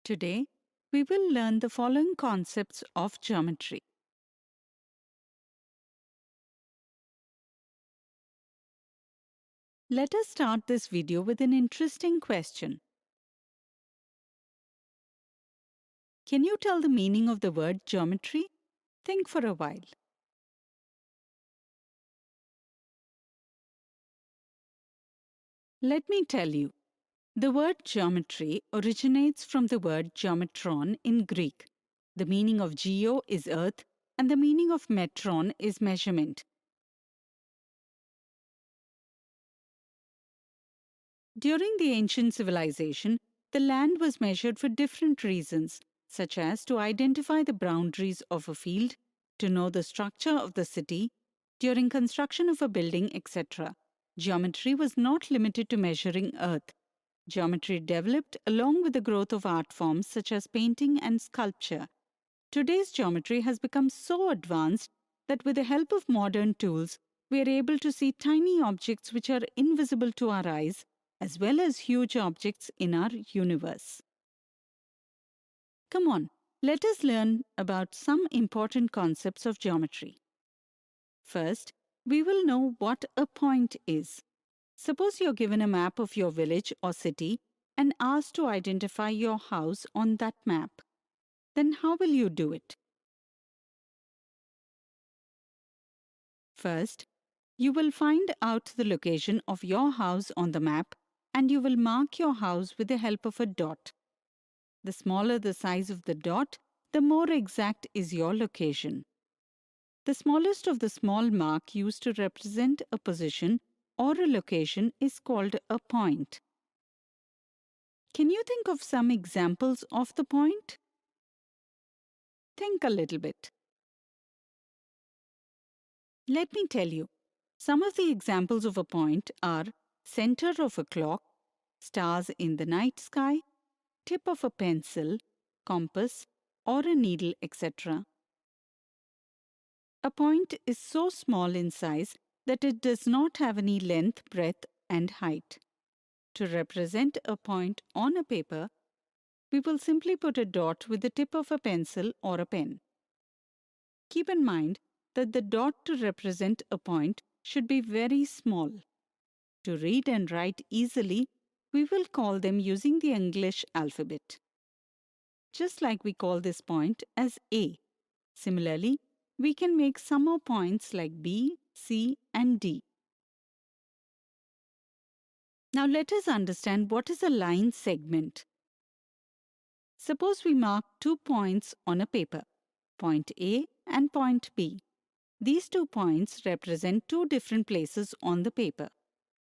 Today, we will learn the following concepts of geometry. Let us start this video with an interesting question. Can you tell the meaning of the word geometry? Think for a while. Let me tell you. The word geometry originates from the word geometron in Greek. The meaning of geo is earth and the meaning of metron is measurement. During the ancient civilization, the land was measured for different reasons, such as to identify the boundaries of a field, to know the structure of the city, during construction of a building, etc. Geometry was not limited to measuring earth. Geometry developed along with the growth of art forms such as painting and sculpture. Today's geometry has become so advanced that with the help of modern tools, we are able to see tiny objects which are invisible to our eyes, as well as huge objects in our universe. Come on, let us learn about some important concepts of geometry. First, we will know what a point is. Suppose you're given a map of your village or city and asked to identify your house on that map. Then how will you do it? First, you will find out the location of your house on the map and you will mark your house with the help of a dot. The smaller the size of the dot, the more exact is your location. The smallest of the small mark used to represent a position or a location is called a point. Can you think of some examples of the point? Think a little bit. Let me tell you. Some of the examples of a point are center of a clock, stars in the night sky, tip of a pencil, compass, or a needle, etc. A point is so small in size that it does not have any length, breadth, and height. To represent a point on a paper, we will simply put a dot with the tip of a pencil or a pen. Keep in mind that the dot to represent a point should be very small. To read and write easily, we will call them using the English alphabet. Just like we call this point as A. Similarly, we can make some more points like B, C, and D. Now let us understand what is a line segment. Suppose we mark 2 points on a paper, point A and point B. These 2 points represent 2 different places on the paper.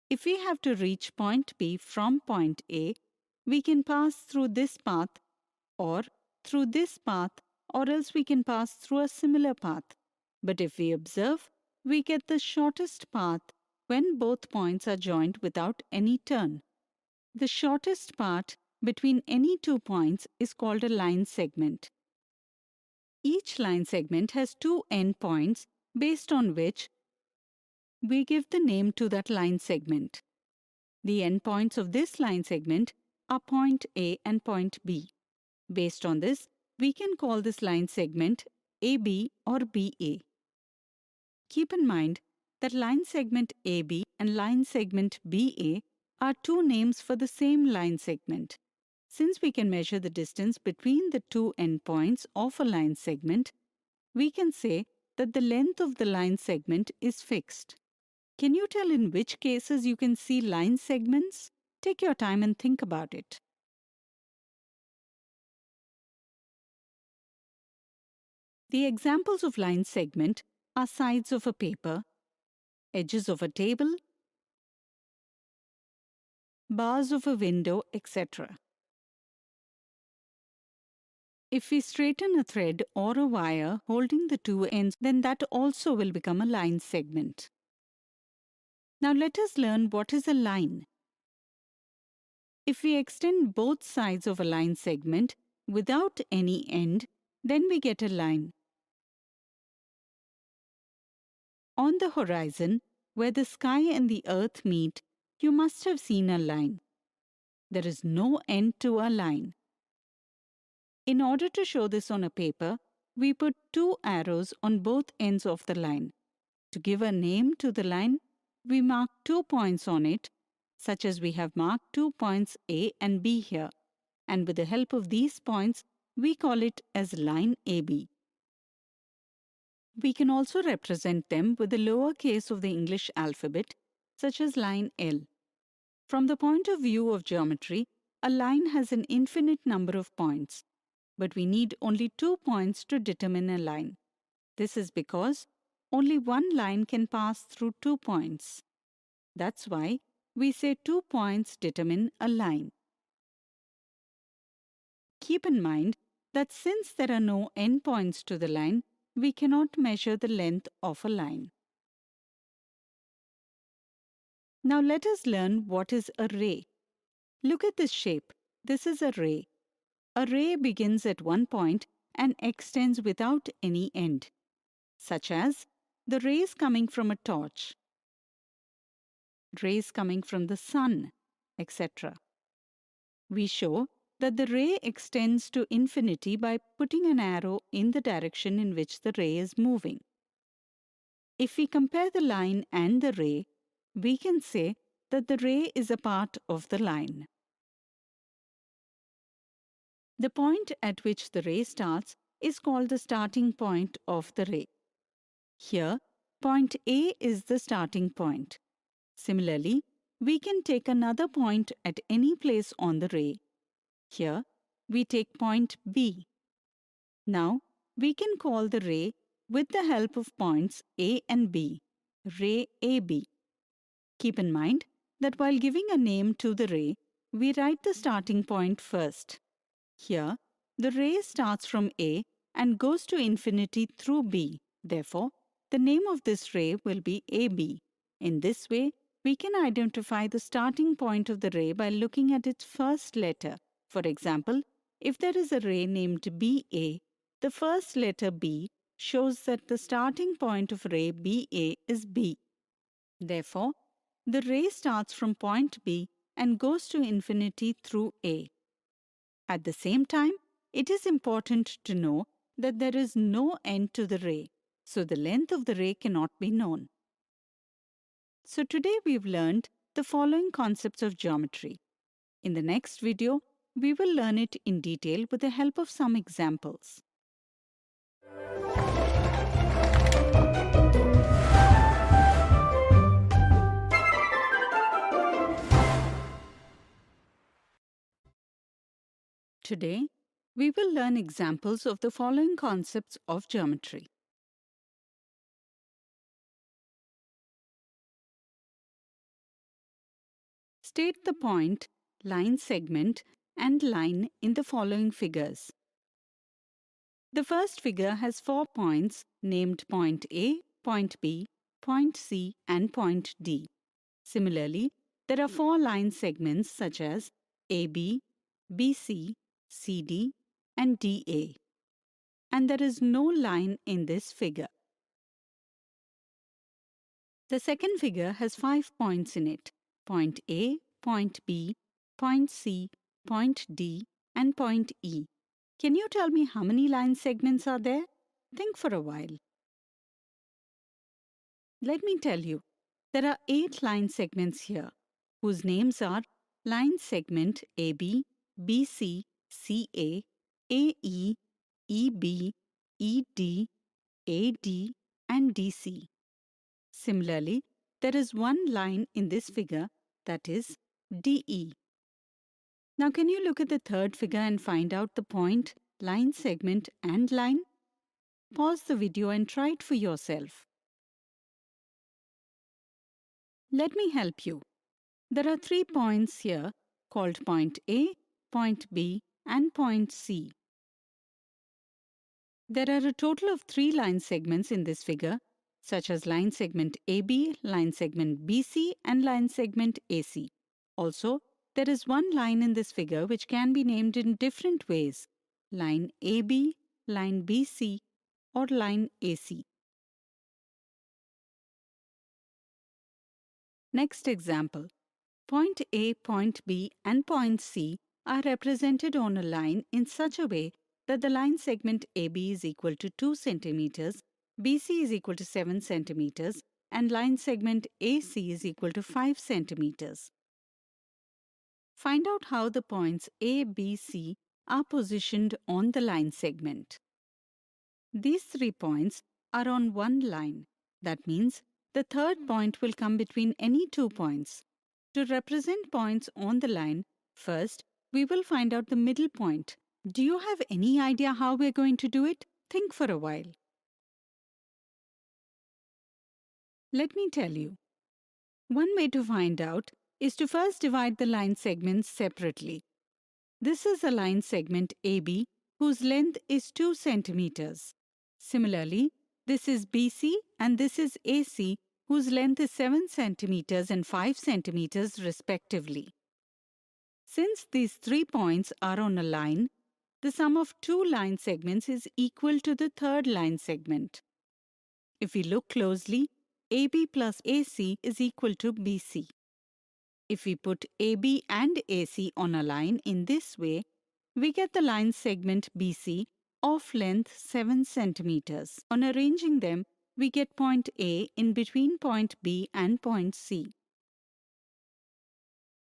If we have to reach point B from point A, we can pass through this path or through this path, or else we can pass through a similar path. But if we observe, we get the shortest path when both points are joined without any turn. The shortest part between any 2 points is called a line segment. Each line segment has 2 endpoints based on which we give the name to that line segment. The endpoints of this line segment are point A and point B. Based on this, we can call this line segment AB or BA. Keep in mind that line segment AB and line segment BA are 2 names for the same line segment. Since we can measure the distance between the 2 endpoints of a line segment, we can say that the length of the line segment is fixed. Can you tell in which cases you can see line segments? Take your time and think about it. The examples of line segment are sides of a paper, edges of a table, bars of a window, etc. If we straighten a thread or a wire holding the 2 ends, then that also will become a line segment. Now let us learn what is a line. If we extend both sides of a line segment without any end, then we get a line. On the horizon, where the sky and the earth meet, you must have seen a line. There is no end to a line. In order to show this on a paper, we put two arrows on both ends of the line. To give a name to the line, we mark 2 points on it, such as we have marked 2 points A and B here. And with the help of these points, we call it as line AB. We can also represent them with the lower case of the English alphabet, such as line L. From the point of view of geometry, a line has an infinite number of points, but we need only 2 points to determine a line. This is because only one line can pass through 2 points. That's why we say 2 points determine a line. Keep in mind that since there are no endpoints to the line, we cannot measure the length of a line. Now let us learn what is a ray. Look at this shape. This is a ray. A ray begins at one point and extends without any end, such as the rays coming from a torch, rays coming from the sun, etc. We show that the ray extends to infinity by putting an arrow in the direction in which the ray is moving. If we compare the line and the ray, we can say that the ray is a part of the line. The point at which the ray starts is called the starting point of the ray. Here, point A is the starting point. Similarly, we can take another point at any place on the ray. Here, we take point B. Now, we can call the ray with the help of points A and B, ray AB. Keep in mind that while giving a name to the ray, we write the starting point first. Here, the ray starts from A and goes to infinity through B. Therefore, the name of this ray will be AB. In this way, we can identify the starting point of the ray by looking at its first letter. For example, if there is a ray named BA, the first letter B shows that the starting point of ray BA is B. Therefore, the ray starts from point B and goes to infinity through A. At the same time, it is important to know that there is no end to the ray, so the length of the ray cannot be known. So today we've learned the following concepts of geometry. In the next video, we will learn it in detail with the help of some examples. Today, we will learn examples of the following concepts of geometry. State the point, line segment, and line in the following figures. The first figure has 4 points named point A, point B, point C, and point D. Similarly, there are 4 line segments such as AB, BC, CD, and DA. And there is no line in this figure. The second figure has 5 points in it: point A, point B, point C, point D, and point E. Can you tell me how many line segments are there? Think for a while. Let me tell you, there are 8 line segments here, whose names are line segment AB, BC, CA, AE, EB, ED, AD, and DC. Similarly, there is one line in this figure, that is DE. Now can you look at the third figure and find out the point, line segment, and line? Pause the video and try it for yourself. Let me help you. There are 3 points here called point A, point B, and point C. There are a total of 3 line segments in this figure, such as line segment AB, line segment BC, and line segment AC. Also, there is one line in this figure which can be named in different ways: line AB, line BC, or line AC. Next example. Point A, point B, and point C are represented on a line in such a way that the line segment AB is equal to 2 centimeters, BC is equal to 7 centimeters, and line segment AC is equal to 5 centimeters. Find out how the points A, B, C are positioned on the line segment. These 3 points are on one line. That means the third point will come between any 2 points. To represent points on the line, first we will find out the middle point. Do you have any idea how we're going to do it? Think for a while. Let me tell you. One way to find out is to first divide the line segments separately. This is a line segment AB whose length is 2 centimeters. Similarly, this is BC and this is AC whose length is 7 centimeters and 5 centimeters respectively. Since these 3 points are on a line, the sum of 2 line segments is equal to the third line segment. If we look closely, AB plus AC is equal to BC. If we put AB and AC on a line in this way, we get the line segment BC of length 7 centimeters. On arranging them, we get point A in between point B and point C.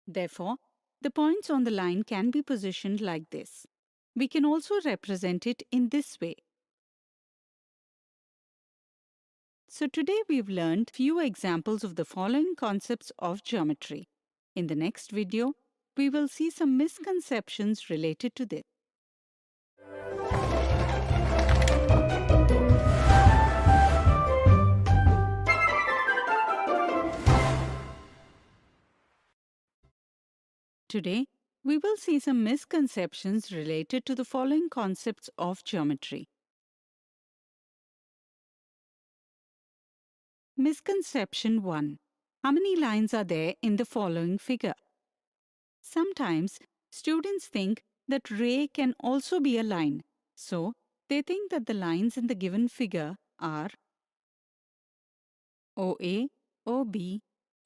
Therefore, the points on the line can be positioned like this. We can also represent it in this way. So today we've learned few examples of the following concepts of geometry. In the next video, we will see some misconceptions related to this. Today, we will see some misconceptions related to the following concepts of geometry. Misconception 1. How many lines are there in the following figure? Sometimes, students think that ray can also be a line. So, they think that the lines in the given figure are OA, OB,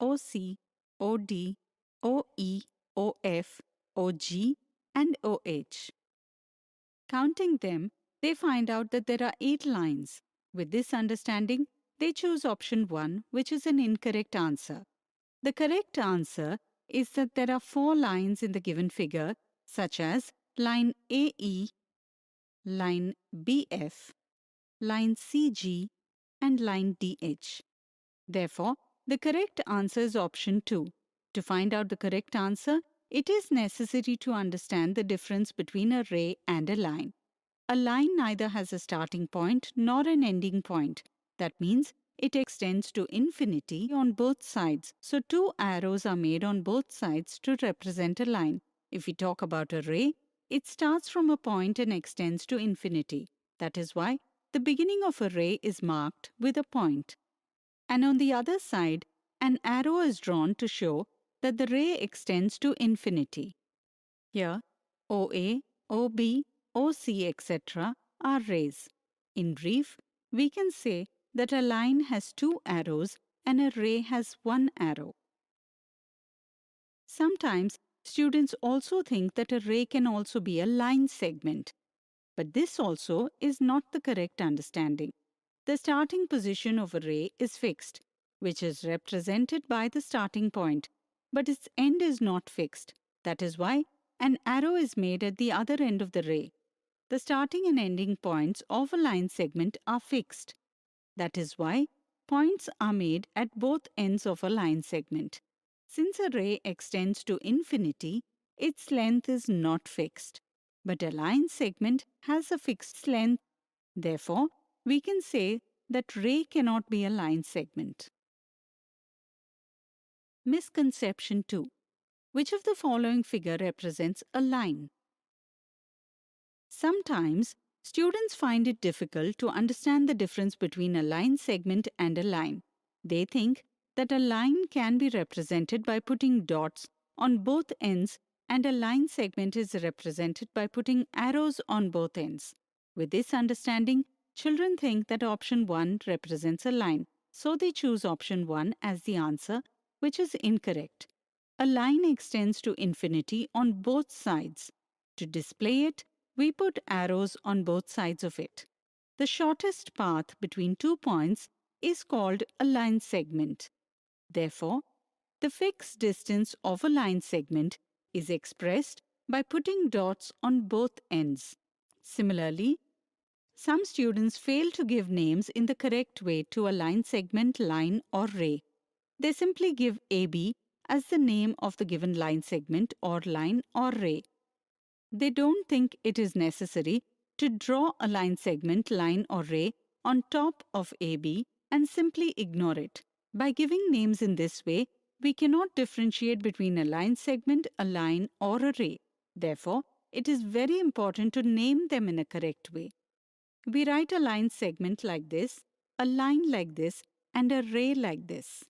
OC, OD, OE, OF, OG, and OH. Counting them, they find out that there are 8 lines. With this understanding, they choose option 1, which is an incorrect answer. The correct answer is that there are 4 lines in the given figure, such as line AE, line BF, line CG, and line DH. Therefore, the correct answer is option 2. To find out the correct answer, it is necessary to understand the difference between a ray and a line. A line neither has a starting point nor an ending point. That means it extends to infinity on both sides. So 2 arrows are made on both sides to represent a line. If we talk about a ray, it starts from a point and extends to infinity. That is why the beginning of a ray is marked with a point. And on the other side, an arrow is drawn to show that the ray extends to infinity. Here, OA, OB, OC, etc. are rays. In brief, we can say that a line has 2 arrows and a ray has 1 arrow. Sometimes, students also think that a ray can also be a line segment. But this also is not the correct understanding. The starting position of a ray is fixed, which is represented by the starting point, but its end is not fixed. That is why an arrow is made at the other end of the ray. The starting and ending points of a line segment are fixed. That is why points are made at both ends of a line segment. Since a ray extends to infinity, its length is not fixed. But a line segment has a fixed length. Therefore, we can say that ray cannot be a line segment. Misconception 2. Which of the following figure represents a line? Sometimes, students find it difficult to understand the difference between a line segment and a line. They think that a line can be represented by putting dots on both ends and a line segment is represented by putting arrows on both ends. With this understanding, children think that option 1 represents a line, so they choose option 1 as the answer, which is incorrect. A line extends to infinity on both sides. To display it, we put arrows on both sides of it. The shortest path between 2 points is called a line segment. Therefore, the fixed distance of a line segment is expressed by putting dots on both ends. Similarly, some students fail to give names in the correct way to a line segment, line, or ray. They simply give AB as the name of the given line segment or line or ray. They don't think it is necessary to draw a line segment, line, or ray on top of AB and simply ignore it. By giving names in this way, we cannot differentiate between a line segment, a line, or a ray. Therefore, it is very important to name them in a correct way. We write a line segment like this, a line like this, and a ray like this.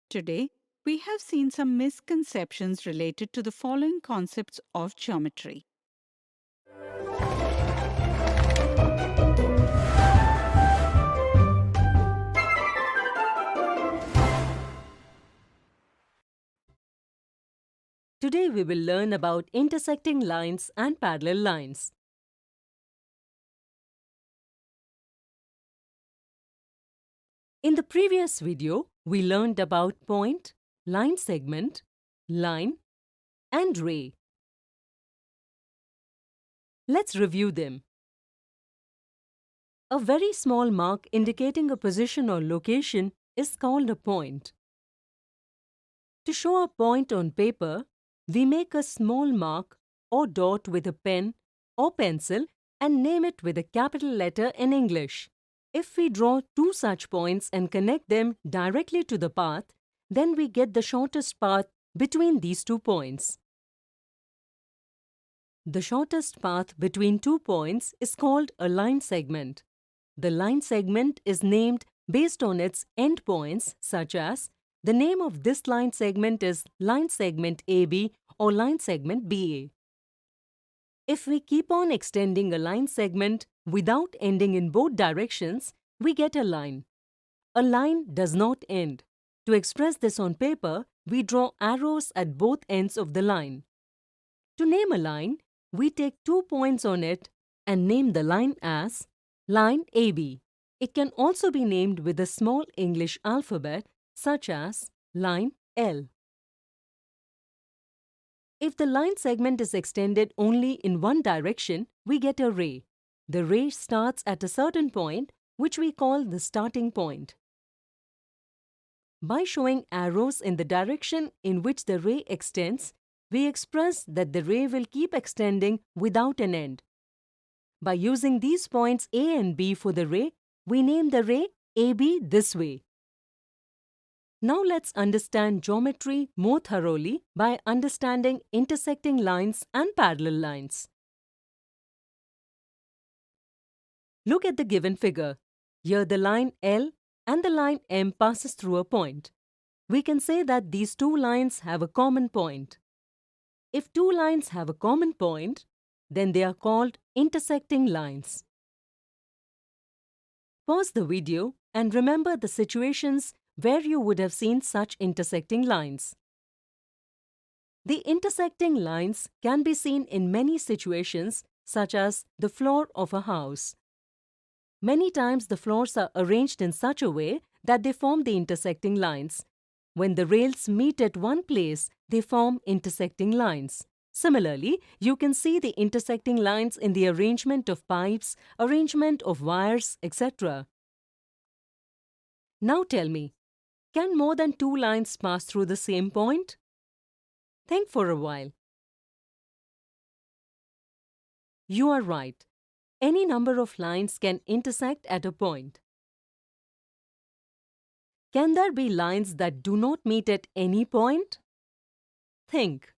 Today, we have seen some misconceptions related to the following concepts of geometry. Today we will learn about intersecting lines and parallel lines. In the previous video, we learned about point, line segment, line, and ray. Let's review them. A very small mark indicating a position or location is called a point. To show a point on paper, we make a small mark or dot with a pen or pencil and name it with a capital letter in English. If we draw two such points and connect them directly to the path, then we get the shortest path between these 2 points. The shortest path between 2 points is called a line segment. The line segment is named based on its endpoints, such as the name of this line segment is line segment AB or line segment BA. If we keep on extending a line segment without ending in both directions, we get a line. A line does not end. To express this on paper, we draw arrows at both ends of the line. To name a line, we take 2 points on it and name the line as line AB. It can also be named with a small English alphabet such as line L. If the line segment is extended only in one direction, we get a ray. The ray starts at a certain point, which we call the starting point. By showing arrows in the direction in which the ray extends, we express that the ray will keep extending without an end. By using these points A and B for the ray, we name the ray AB this way. Now let's understand geometry more thoroughly by understanding intersecting lines and parallel lines. Look at the given figure. Here the line L and the line M passes through a point. We can say that these two lines have a common point. If two lines have a common point, then they are called intersecting lines. Pause the video and remember the situations where you would have seen such intersecting lines. The intersecting lines can be seen in many situations, such as the floor of a house. Many times the floors are arranged in such a way that they form the intersecting lines. When the rails meet at one place, they form intersecting lines. Similarly, you can see the intersecting lines in the arrangement of pipes, arrangement of wires, etc. Now tell me, can more than two lines pass through the same point? Think for a while. You are right. Any number of lines can intersect at a point. Can there be lines that do not meet at any point? Think.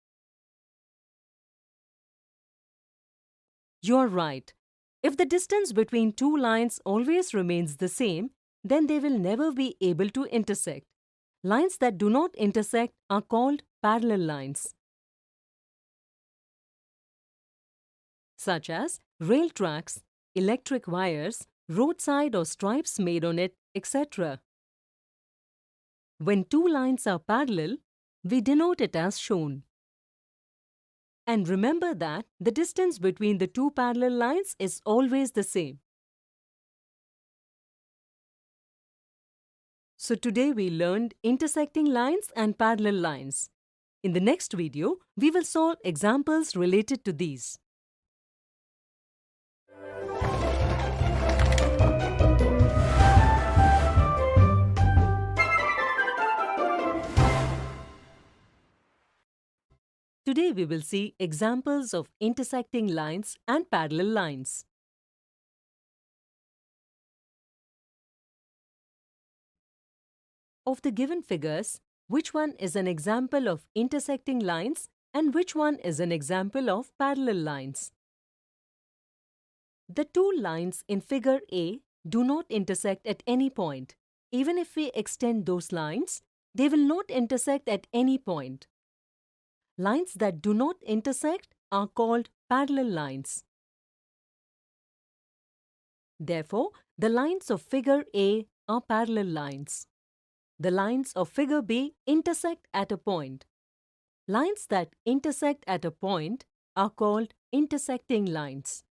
You are right. If the distance between two lines always remains the same, then they will never be able to intersect. Lines that do not intersect are called parallel lines, such as rail tracks, electric wires, roadside or stripes made on it, etc. When two lines are parallel, we denote it as shown. And remember that the distance between the two parallel lines is always the same. So today we learned intersecting lines and parallel lines. In the next video, we will solve examples related to these. Today we will see examples of intersecting lines and parallel lines. Of the given figures, which one is an example of intersecting lines and which one is an example of parallel lines? The two lines in figure A do not intersect at any point. Even if we extend those lines, they will not intersect at any point. Lines that do not intersect are called parallel lines. Therefore, the lines of figure A are parallel lines. The lines of figure B intersect at a point. Lines that intersect at a point are called intersecting lines.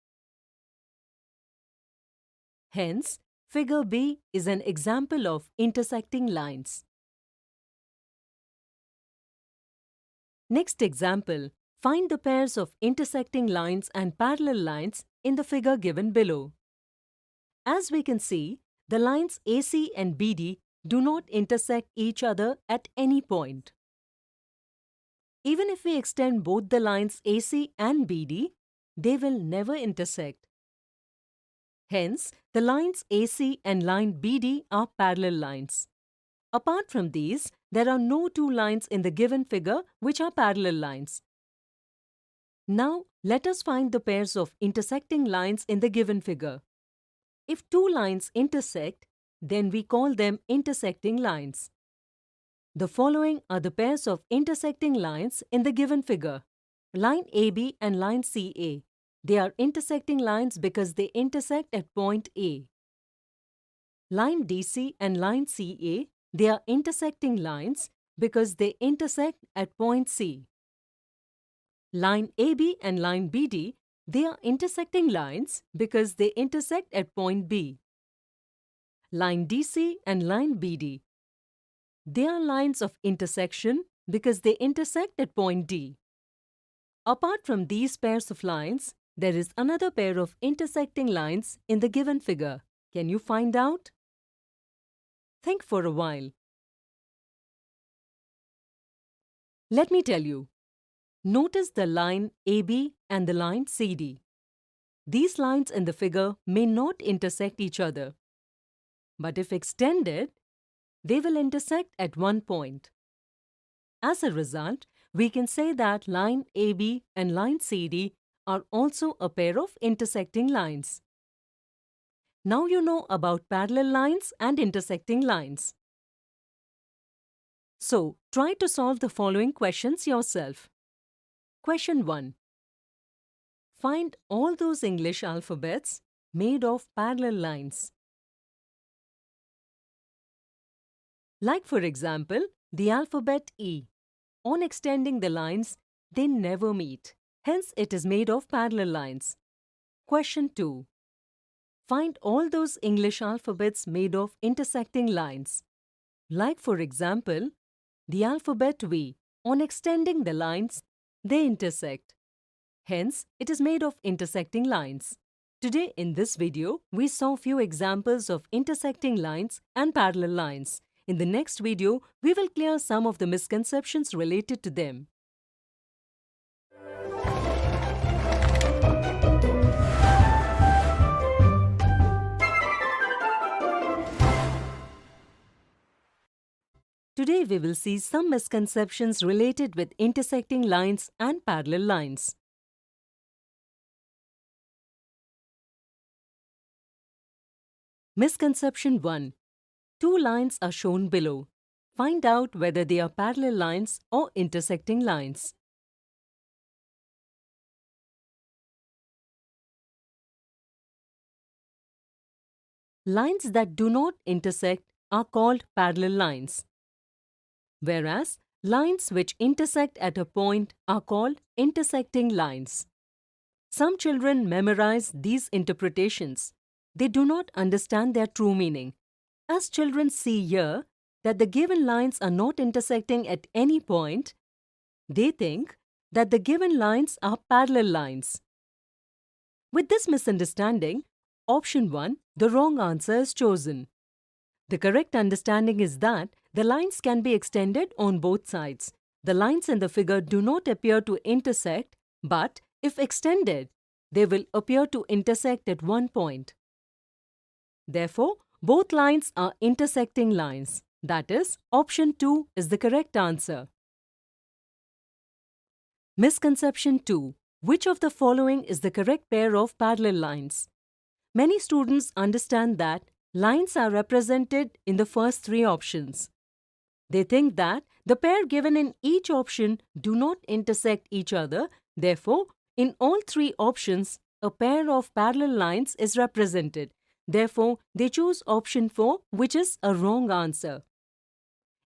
Hence, figure B is an example of intersecting lines. Next example, find the pairs of intersecting lines and parallel lines in the figure given below. As we can see, the lines AC and BD do not intersect each other at any point. Even if we extend both the lines AC and BD, they will never intersect. Hence, the lines AC and line BD are parallel lines. Apart from these, there are no two lines in the given figure which are parallel lines. Now, let us find the pairs of intersecting lines in the given figure. If two lines intersect, then we call them intersecting lines. The following are the pairs of intersecting lines in the given figure. Line AB and line CA. They are intersecting lines because they intersect at point A. Line DC and line CA. They are intersecting lines because they intersect at point C. Line AB and line BD, they are intersecting lines because they intersect at point B. Line DC and line BD, they are lines of intersection because they intersect at point D. Apart from these pairs of lines, there is another pair of intersecting lines in the given figure. Can you find out? Think for a while. Let me tell you. Notice the line AB and the line CD. These lines in the figure may not intersect each other. But if extended, they will intersect at one point. As a result, we can say that line AB and line CD are also a pair of intersecting lines. Now you know about parallel lines and intersecting lines. So, try to solve the following questions yourself. Question 1. Find all those English alphabets made of parallel lines. Like for example, the alphabet E. On extending the lines, they never meet. Hence, it is made of parallel lines. Question 2. Find all those English alphabets made of intersecting lines. Like for example, the alphabet V. On extending the lines, they intersect. Hence, it is made of intersecting lines. Today in this video, we saw few examples of intersecting lines and parallel lines. In the next video, we will clear some of the misconceptions related to them. Today we will see some misconceptions related with intersecting lines and parallel lines. Misconception 1. Two lines are shown below. Find out whether they are parallel lines or intersecting lines. Lines that do not intersect are called parallel lines, whereas Lines which intersect at a point are called intersecting lines. Some children memorize these interpretations. They do not understand their true meaning. As children see here that the given lines are not intersecting at any point, they think that the given lines are parallel lines. With this misunderstanding, option 1, the wrong answer is chosen. The correct understanding is that the lines can be extended on both sides. The lines in the figure do not appear to intersect, but if extended, they will appear to intersect at one point. Therefore, both lines are intersecting lines. That is, option 2 is the correct answer. Misconception 2. Which of the following is the correct pair of parallel lines? Many students understand that lines are represented in the first 3 options. They think that the pair given in each option do not intersect each other. Therefore, in all 3 options, a pair of parallel lines is represented. Therefore, they choose option 4, which is a wrong answer.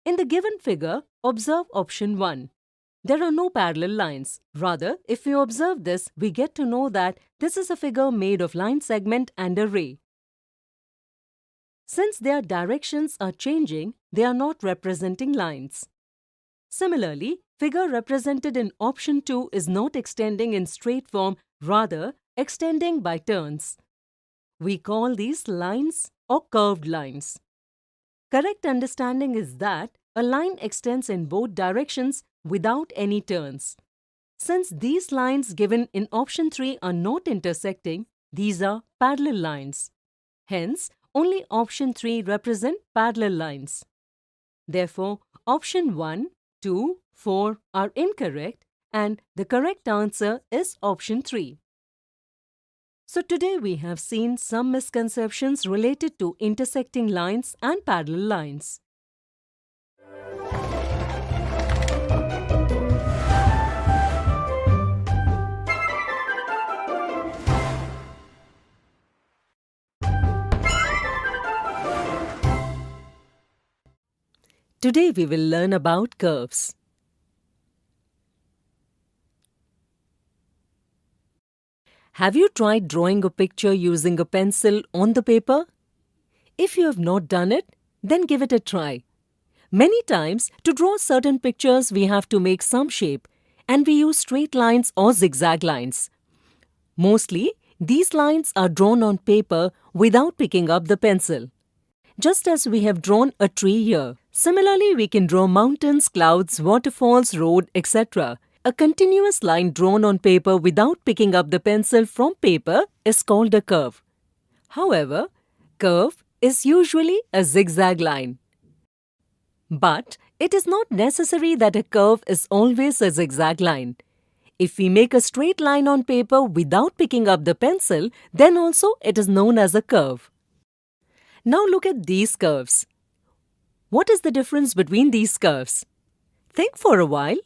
In the given figure, observe option 1. There are no parallel lines. Rather, if we observe this, we get to know that this is a figure made of line segment and a ray. Since their directions are changing, they are not representing lines. Similarly, figure represented in option 2 is not extending in straight form, rather extending by turns. We call these lines or curved lines. Correct understanding is that a line extends in both directions without any turns. Since these lines given in option 3 are not intersecting, these are parallel lines. Hence, only option 3 represent parallel lines. Therefore, option 1, 2, 4 are incorrect and the correct answer is option 3. So today we have seen some misconceptions related to intersecting lines and parallel lines. Today we will learn about curves. Have you tried drawing a picture using a pencil on the paper? If you have not done it, then give it a try. Many times, to draw certain pictures, we have to make some shape, and we use straight lines or zigzag lines. Mostly, these lines are drawn on paper without picking up the pencil. Just as we have drawn a tree here. Similarly, we can draw mountains, clouds, waterfalls, road, etc. A continuous line drawn on paper without picking up the pencil from paper is called a curve. However, curve is usually a zigzag line. But it is not necessary that a curve is always a zigzag line. If we make a straight line on paper without picking up the pencil, then also it is known as a curve. Now look at these curves. What is the difference between these curves? Think for a while.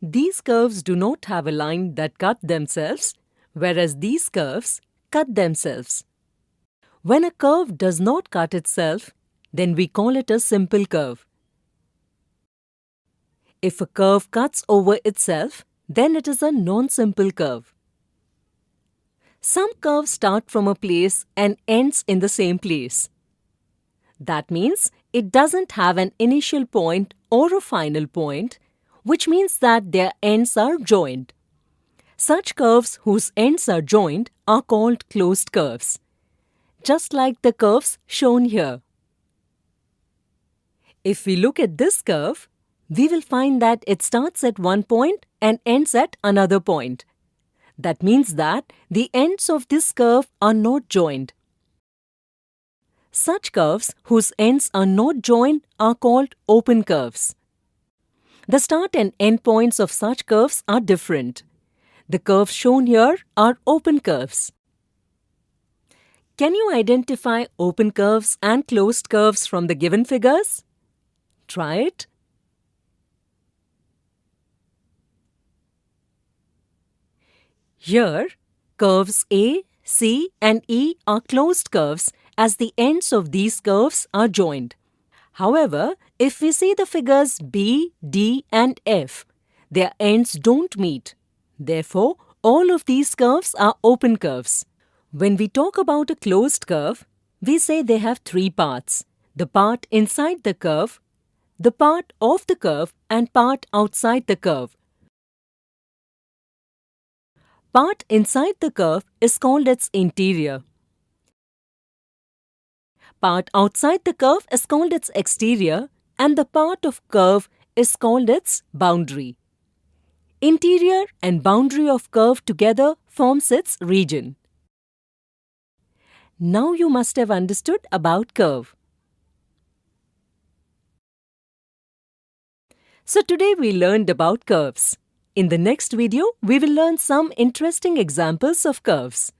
These curves do not have a line that cut themselves, whereas these curves cut themselves. When a curve does not cut itself, then we call it a simple curve. If a curve cuts over itself, then it is a non-simple curve. Some curves start from a place and ends in the same place. That means it doesn't have an initial point or a final point, which means that their ends are joined. Such curves whose ends are joined are called closed curves, just like the curves shown here. If we look at this curve, we will find that it starts at one point and ends at another point. That means that the ends of this curve are not joined. Such curves whose ends are not joined are called open curves. The start and end points of such curves are different. The curves shown here are open curves. Can you identify open curves and closed curves from the given figures? Try it. Here, curves A, C and E are closed curves as the ends of these curves are joined. However, if we see the figures B, D and F, their ends don't meet. Therefore, all of these curves are open curves. When we talk about a closed curve, we say they have three parts: the part inside the curve, the part of the curve and part outside the curve. Part inside the curve is called its interior. Part outside the curve is called its exterior, and the part of curve is called its boundary. Interior and boundary of curve together forms its region. Now you must have understood about curve. So today we learned about curves. In the next video, we will learn some interesting examples of curves.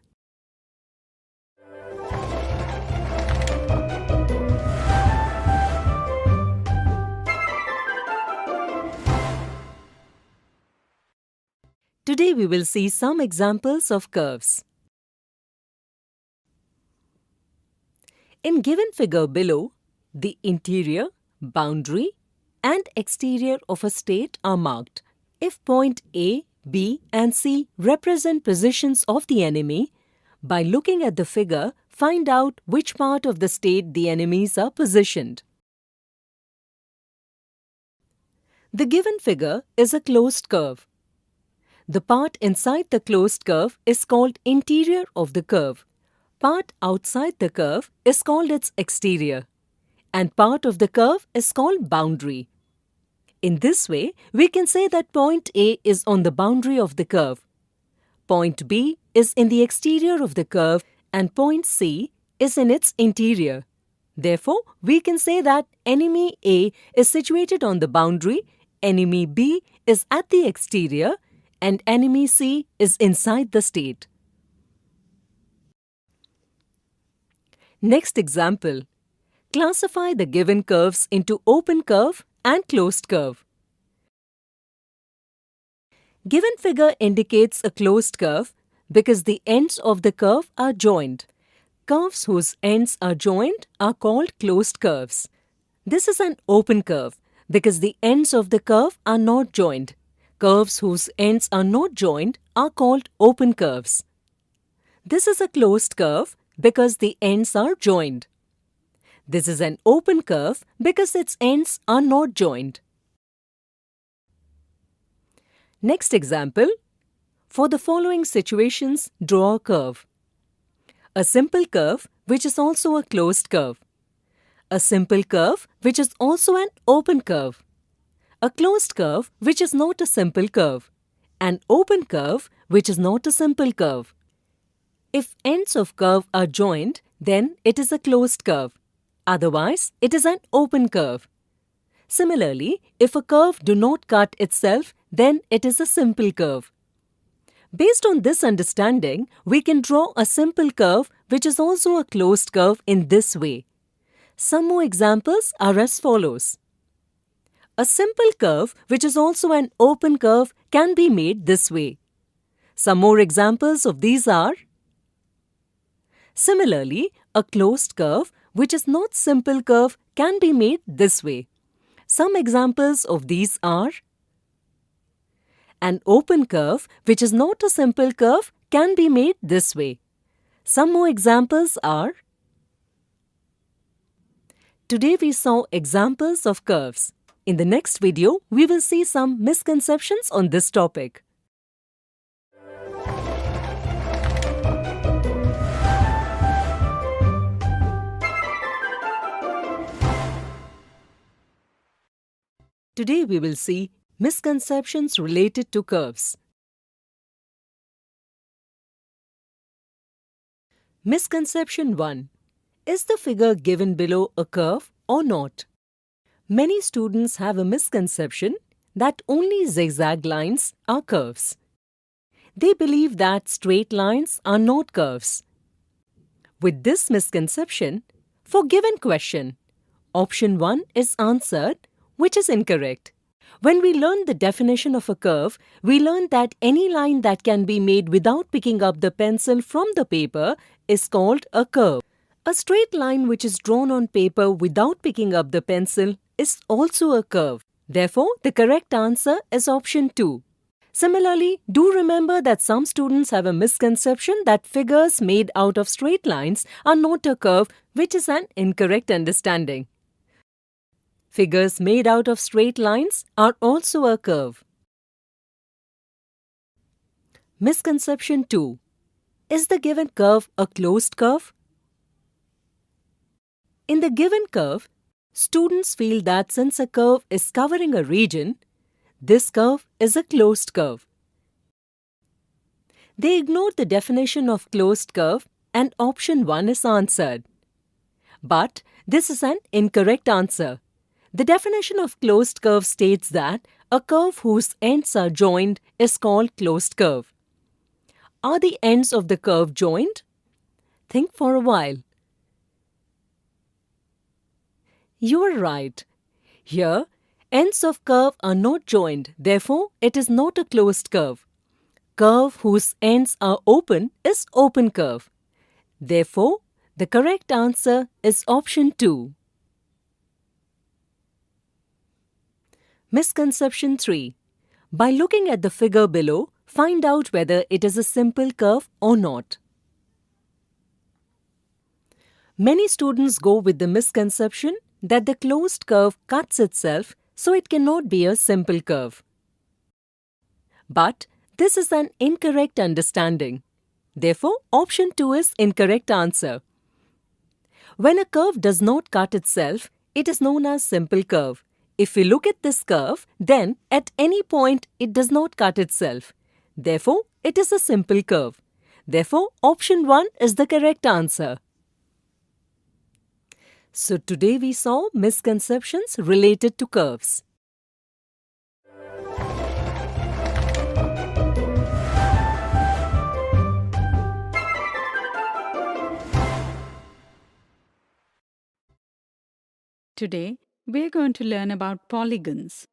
Today we will see some examples of curves. In given figure below, the interior, boundary and exterior of a state are marked. If point A, B and C represent positions of the enemy, by looking at the figure, find out which part of the state the enemies are positioned. The given figure is a closed curve. The part inside the closed curve is called interior of the curve. Part outside the curve is called its exterior. And part of the curve is called boundary. In this way, we can say that point A is on the boundary of the curve. Point B is in the exterior of the curve and point C is in its interior. Therefore, we can say that enemy A is situated on the boundary, enemy B is at the exterior, and enemy C is inside the state. Next example. Classify the given curves into open curve and closed curve. Given figure indicates a closed curve because the ends of the curve are joined. Curves whose ends are joined are called closed curves. This is an open curve because the ends of the curve are not joined. Curves whose ends are not joined are called open curves. This is a closed curve because the ends are joined. This is an open curve because its ends are not joined. Next example. For the following situations, draw a curve. A simple curve which is also a closed curve. A simple curve which is also an open curve. A closed curve which is not a simple curve. An open curve which is not a simple curve. If ends of curve are joined, then it is a closed curve. Otherwise, it is an open curve. Similarly, if a curve do not cut itself, then it is a simple curve. Based on this understanding, we can draw a simple curve which is also a closed curve in this way. Some more examples are as follows. A simple curve which is also an open curve can be made this way. Some more examples of these are. Similarly, a closed curve which is not simple curve can be made this way. Some examples of these are. An open curve which is not a simple curve can be made this way. Some more examples are. Today we saw examples of curves. In the next video, we will see some misconceptions on this topic. Today we will see misconceptions related to curves. Misconception 1. Is the figure given below a curve or not? Many students have a misconception that only zigzag lines are curves. They believe that straight lines are not curves. With this misconception, for given question, option 1 is answered, which is incorrect. When we learned the definition of a curve, we learned that any line that can be made without picking up the pencil from the paper is called a curve. A straight line which is drawn on paper without picking up the pencil is also a curve. Therefore, the correct answer is option 2. Similarly, do remember that some students have a misconception that figures made out of straight lines are not a curve, which is an incorrect understanding. Figures made out of straight lines are also a curve. Misconception 2. Is the given curve a closed curve? In the given curve, students feel that since a curve is covering a region, this curve is a closed curve. They ignore the definition of closed curve and option 1 is answered. But this is an incorrect answer. The definition of closed curve states that a curve whose ends are joined is called closed curve. Are the ends of the curve joined? Think for a while. You are right. Here, ends of curve are not joined, therefore it is not a closed curve. Curve whose ends are open is open curve. Therefore, the correct answer is option 2. Misconception 3. By looking at the figure below, find out whether it is a simple curve or not. Many students go with the misconception that the closed curve cuts itself, so it cannot be a simple curve. But this is an incorrect understanding. Therefore, option 2 is incorrect answer. When a curve does not cut itself, it is known as simple curve. If we look at this curve, then at any point it does not cut itself. Therefore, it is a simple curve. Therefore, option 1 is the correct answer. So today we saw misconceptions related to curves. Today, we're going to learn about polygons.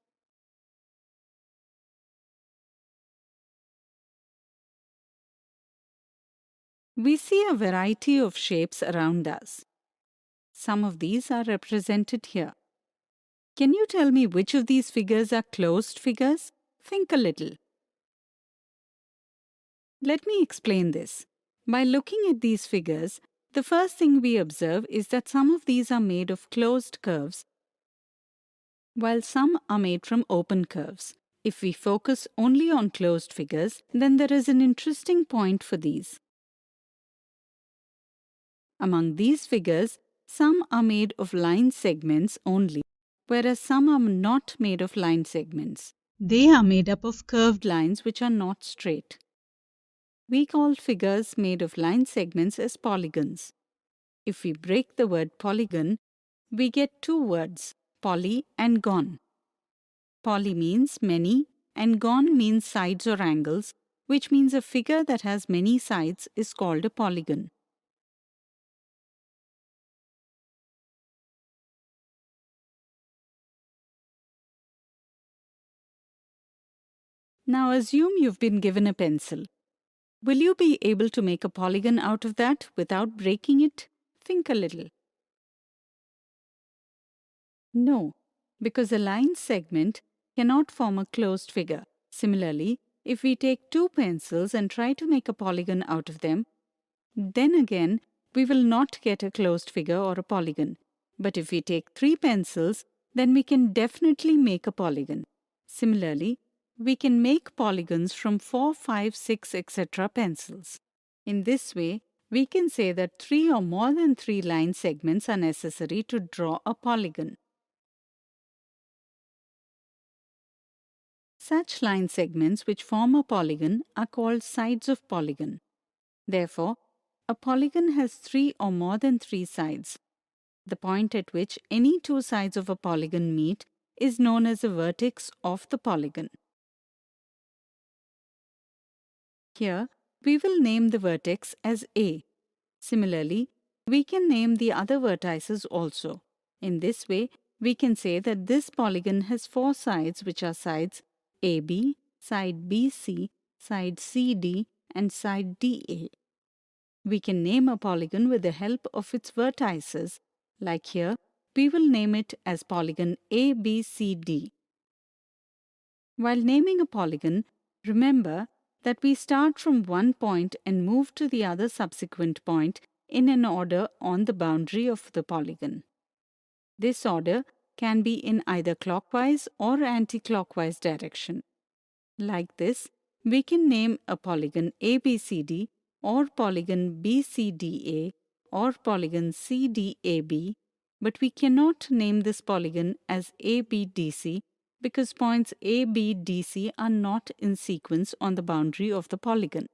We see a variety of shapes around us. Some of these are represented here. Can you tell me which of these figures are closed figures? Think a little. Let me explain this. By looking at these figures, the first thing we observe is that some of these are made of closed curves, while some are made from open curves. If we focus only on closed figures, then there is an interesting point for these. Among these figures, some are made of line segments only, whereas some are not made of line segments. They are made up of curved lines which are not straight. We call figures made of line segments as polygons. If we break the word polygon, we get two words, poly and gon. Poly means many and gon means sides or angles, which means a figure that has many sides is called a polygon. Now assume you've been given a pencil. Will you be able to make a polygon out of that without breaking it? Think a little. No, because a line segment cannot form a closed figure. Similarly, if we take two pencils and try to make a polygon out of them, then again we will not get a closed figure or a polygon. But if we take three pencils, then we can definitely make a polygon. Similarly, we can make polygons from 4, 5, 6, etc. pencils. In this way, we can say that 3 or more than 3 line segments are necessary to draw a polygon. Such line segments which form a polygon are called sides of polygon. Therefore, a polygon has 3 or more than 3 sides. The point at which any two sides of a polygon meet is known as a vertex of the polygon. Here, we will name the vertex as A. Similarly, we can name the other vertices also. In this way, we can say that this polygon has 4 sides, which are sides AB, side BC, side CD, and side DA. We can name a polygon with the help of its vertices. Like here, we will name it as polygon ABCD. While naming a polygon, remember that we start from one point and move to the other subsequent point in an order on the boundary of the polygon. This order can be in either clockwise or anti-clockwise direction. Like this, we can name a polygon ABCD or polygon BCDA or polygon CDAB, but we cannot name this polygon as ABDC because points ABDC are not in sequence on the boundary of the polygon.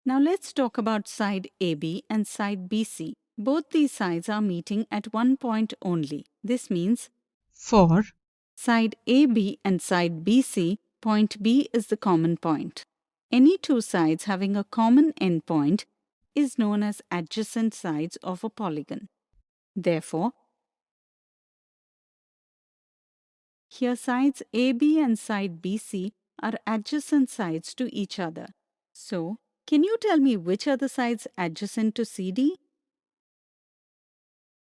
Now let's talk about side AB and side BC. Both these sides are meeting at one point only. This means for side AB and side BC, point B is the common point. Any two sides having a common endpoint is known as adjacent sides of a polygon. Therefore, here sides AB and side BC are adjacent sides to each other. So, can you tell me which are the sides adjacent to CD?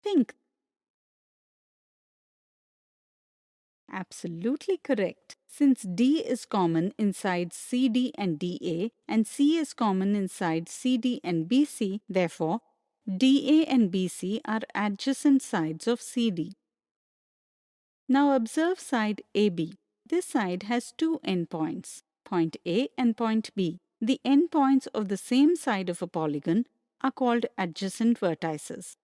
Think. Absolutely correct. Since D is common inside CD and DA and C is common inside CD and BC, therefore, DA and BC are adjacent sides of CD. Now observe side AB. This side has two endpoints, point A and point B. The endpoints of the same side of a polygon are called adjacent vertices.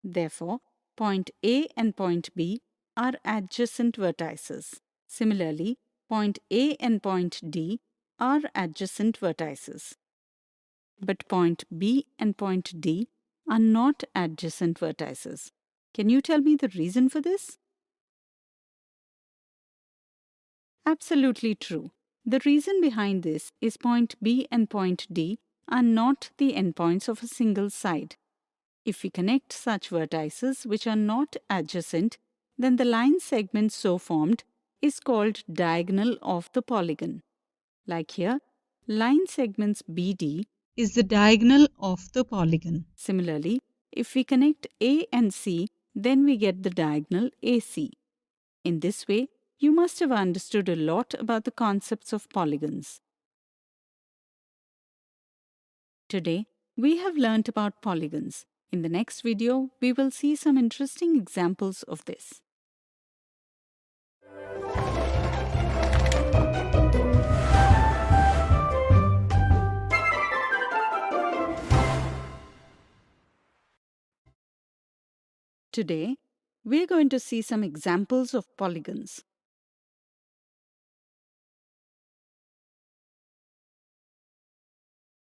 Therefore, point A and point B are adjacent vertices. Similarly, point A and point D are adjacent vertices. But point B and point D are not adjacent vertices. Can you tell me the reason for this? Absolutely true. The reason behind this is point B and point D are not the endpoints of a single side. If we connect such vertices which are not adjacent, then the line segment so formed is called diagonal of the polygon. Like here, line segments BD is the diagonal of the polygon. Similarly, if we connect A and C, then we get the diagonal AC. In this way, you must have understood a lot about the concepts of polygons. Today, we have learnt about polygons. In the next video, we will see some interesting examples of this. Today, we're going to see some examples of polygons.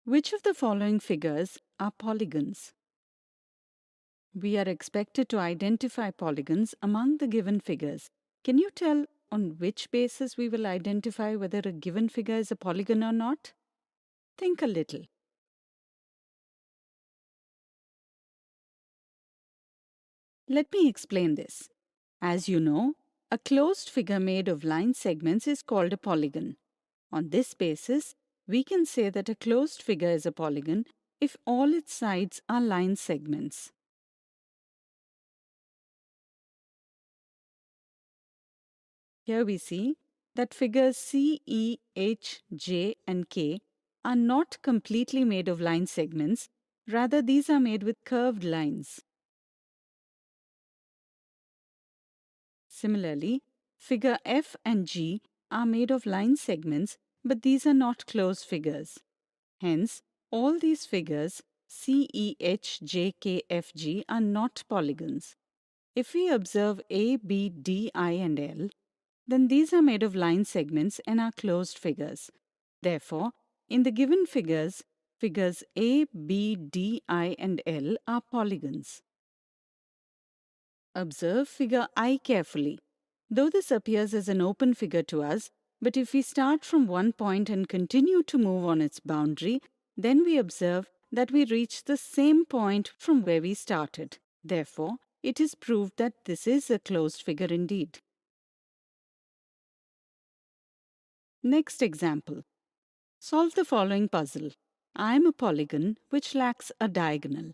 Which of the following figures are polygons? We are expected to identify polygons among the given figures. Can you tell on which basis we will identify whether a given figure is a polygon or not? Think a little. Let me explain this. As you know, a closed figure made of line segments is called a polygon. On this basis, we can say that a closed figure is a polygon if all its sides are line segments. Here we see that figures C, E, H, J and K are not completely made of line segments, rather these are made with curved lines. Similarly, figure F and G are made of line segments, but these are not closed figures. Hence, all these figures C, E, H, J, K, F, G are not polygons. If we observe A, B, D, I and L, then these are made of line segments and are closed figures. Therefore, in the given figures, figures A, B, D, I and L are polygons. Observe figure I carefully. Though this appears as an open figure to us, but if we start from one point and continue to move on its boundary, then we observe that we reach the same point from where we started. Therefore, it is proved that this is a closed figure indeed. Next example. Solve the following puzzle. I am a polygon which lacks a diagonal.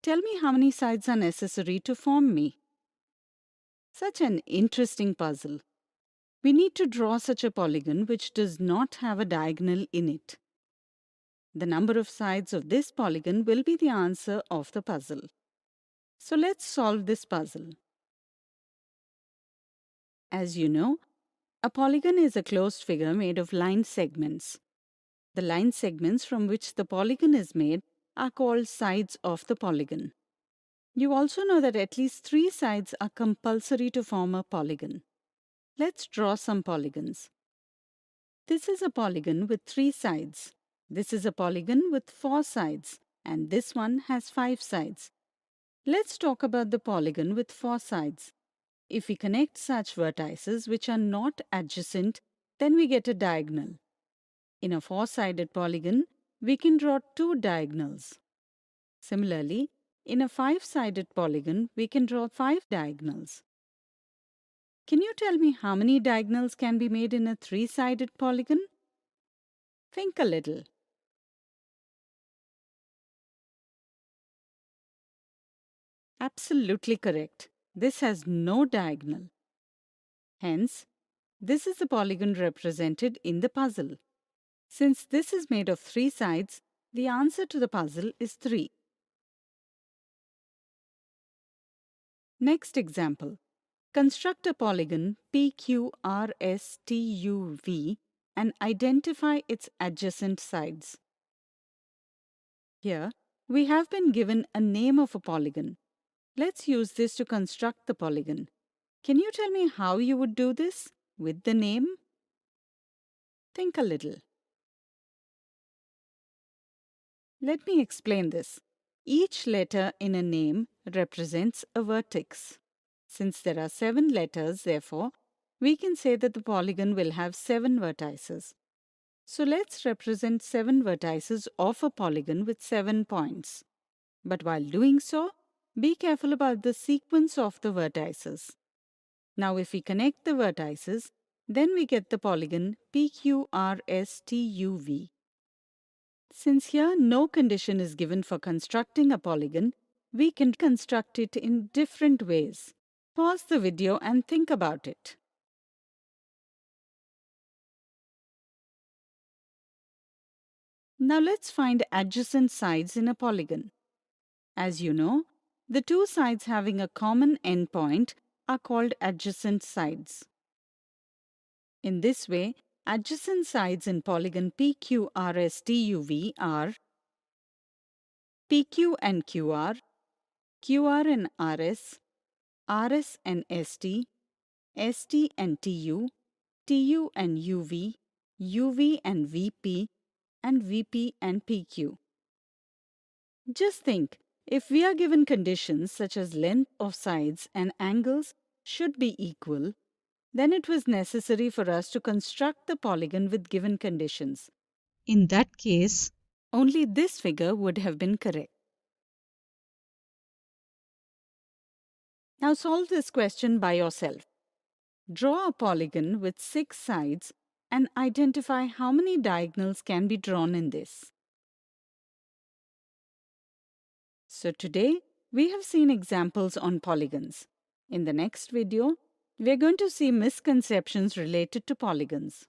Tell me how many sides are necessary to form me. Such an interesting puzzle. We need to draw such a polygon which does not have a diagonal in it. The number of sides of this polygon will be the answer of the puzzle. So let's solve this puzzle. As you know, a polygon is a closed figure made of line segments. The line segments from which the polygon is made are called sides of the polygon. You also know that at least 3 sides are compulsory to form a polygon. Let's draw some polygons. This is a polygon with 3 sides. This is a polygon with 4 sides, and this one has 5 sides. Let's talk about the polygon with 4 sides. If we connect such vertices which are not adjacent, then we get a diagonal. In a 4-sided polygon, we can draw 2 diagonals. Similarly, in a 5-sided polygon, we can draw 5 diagonals. Can you tell me how many diagonals can be made in a 3-sided polygon? Think a little. Absolutely correct. This has no diagonal. Hence, this is the polygon represented in the puzzle. Since this is made of 3 sides, the answer to the puzzle is 3. Next example. Construct a polygon PQRSTUV and identify its adjacent sides. Here, we have been given a name of a polygon. Let's use this to construct the polygon. Can you tell me how you would do this with the name? Think a little. Let me explain this. Each letter in a name represents a vertex. Since there are 7 letters, therefore, we can say that the polygon will have 7 vertices. So let's represent 7 vertices of a polygon with 7 points. But while doing so, be careful about the sequence of the vertices. Now if we connect the vertices, then we get the polygon PQRSTUV. Since here no condition is given for constructing a polygon, we can construct it in different ways. Pause the video and think about it. Now let's find adjacent sides in a polygon. As you know, the 2 sides having a common endpoint are called adjacent sides. In this way, adjacent sides in polygon PQRSTUV are PQ and QR, QR and RS, RS and ST, ST and TU, TU and UV, UV and VP, and VP and PQ. Just think, if we are given conditions such as length of sides and angles should be equal, then it was necessary for us to construct the polygon with given conditions. In that case, only this figure would have been correct. Now solve this question by yourself. Draw a polygon with 6 sides and identify how many diagonals can be drawn in this. So today, we have seen examples on polygons. In the next video, we are going to see misconceptions related to polygons.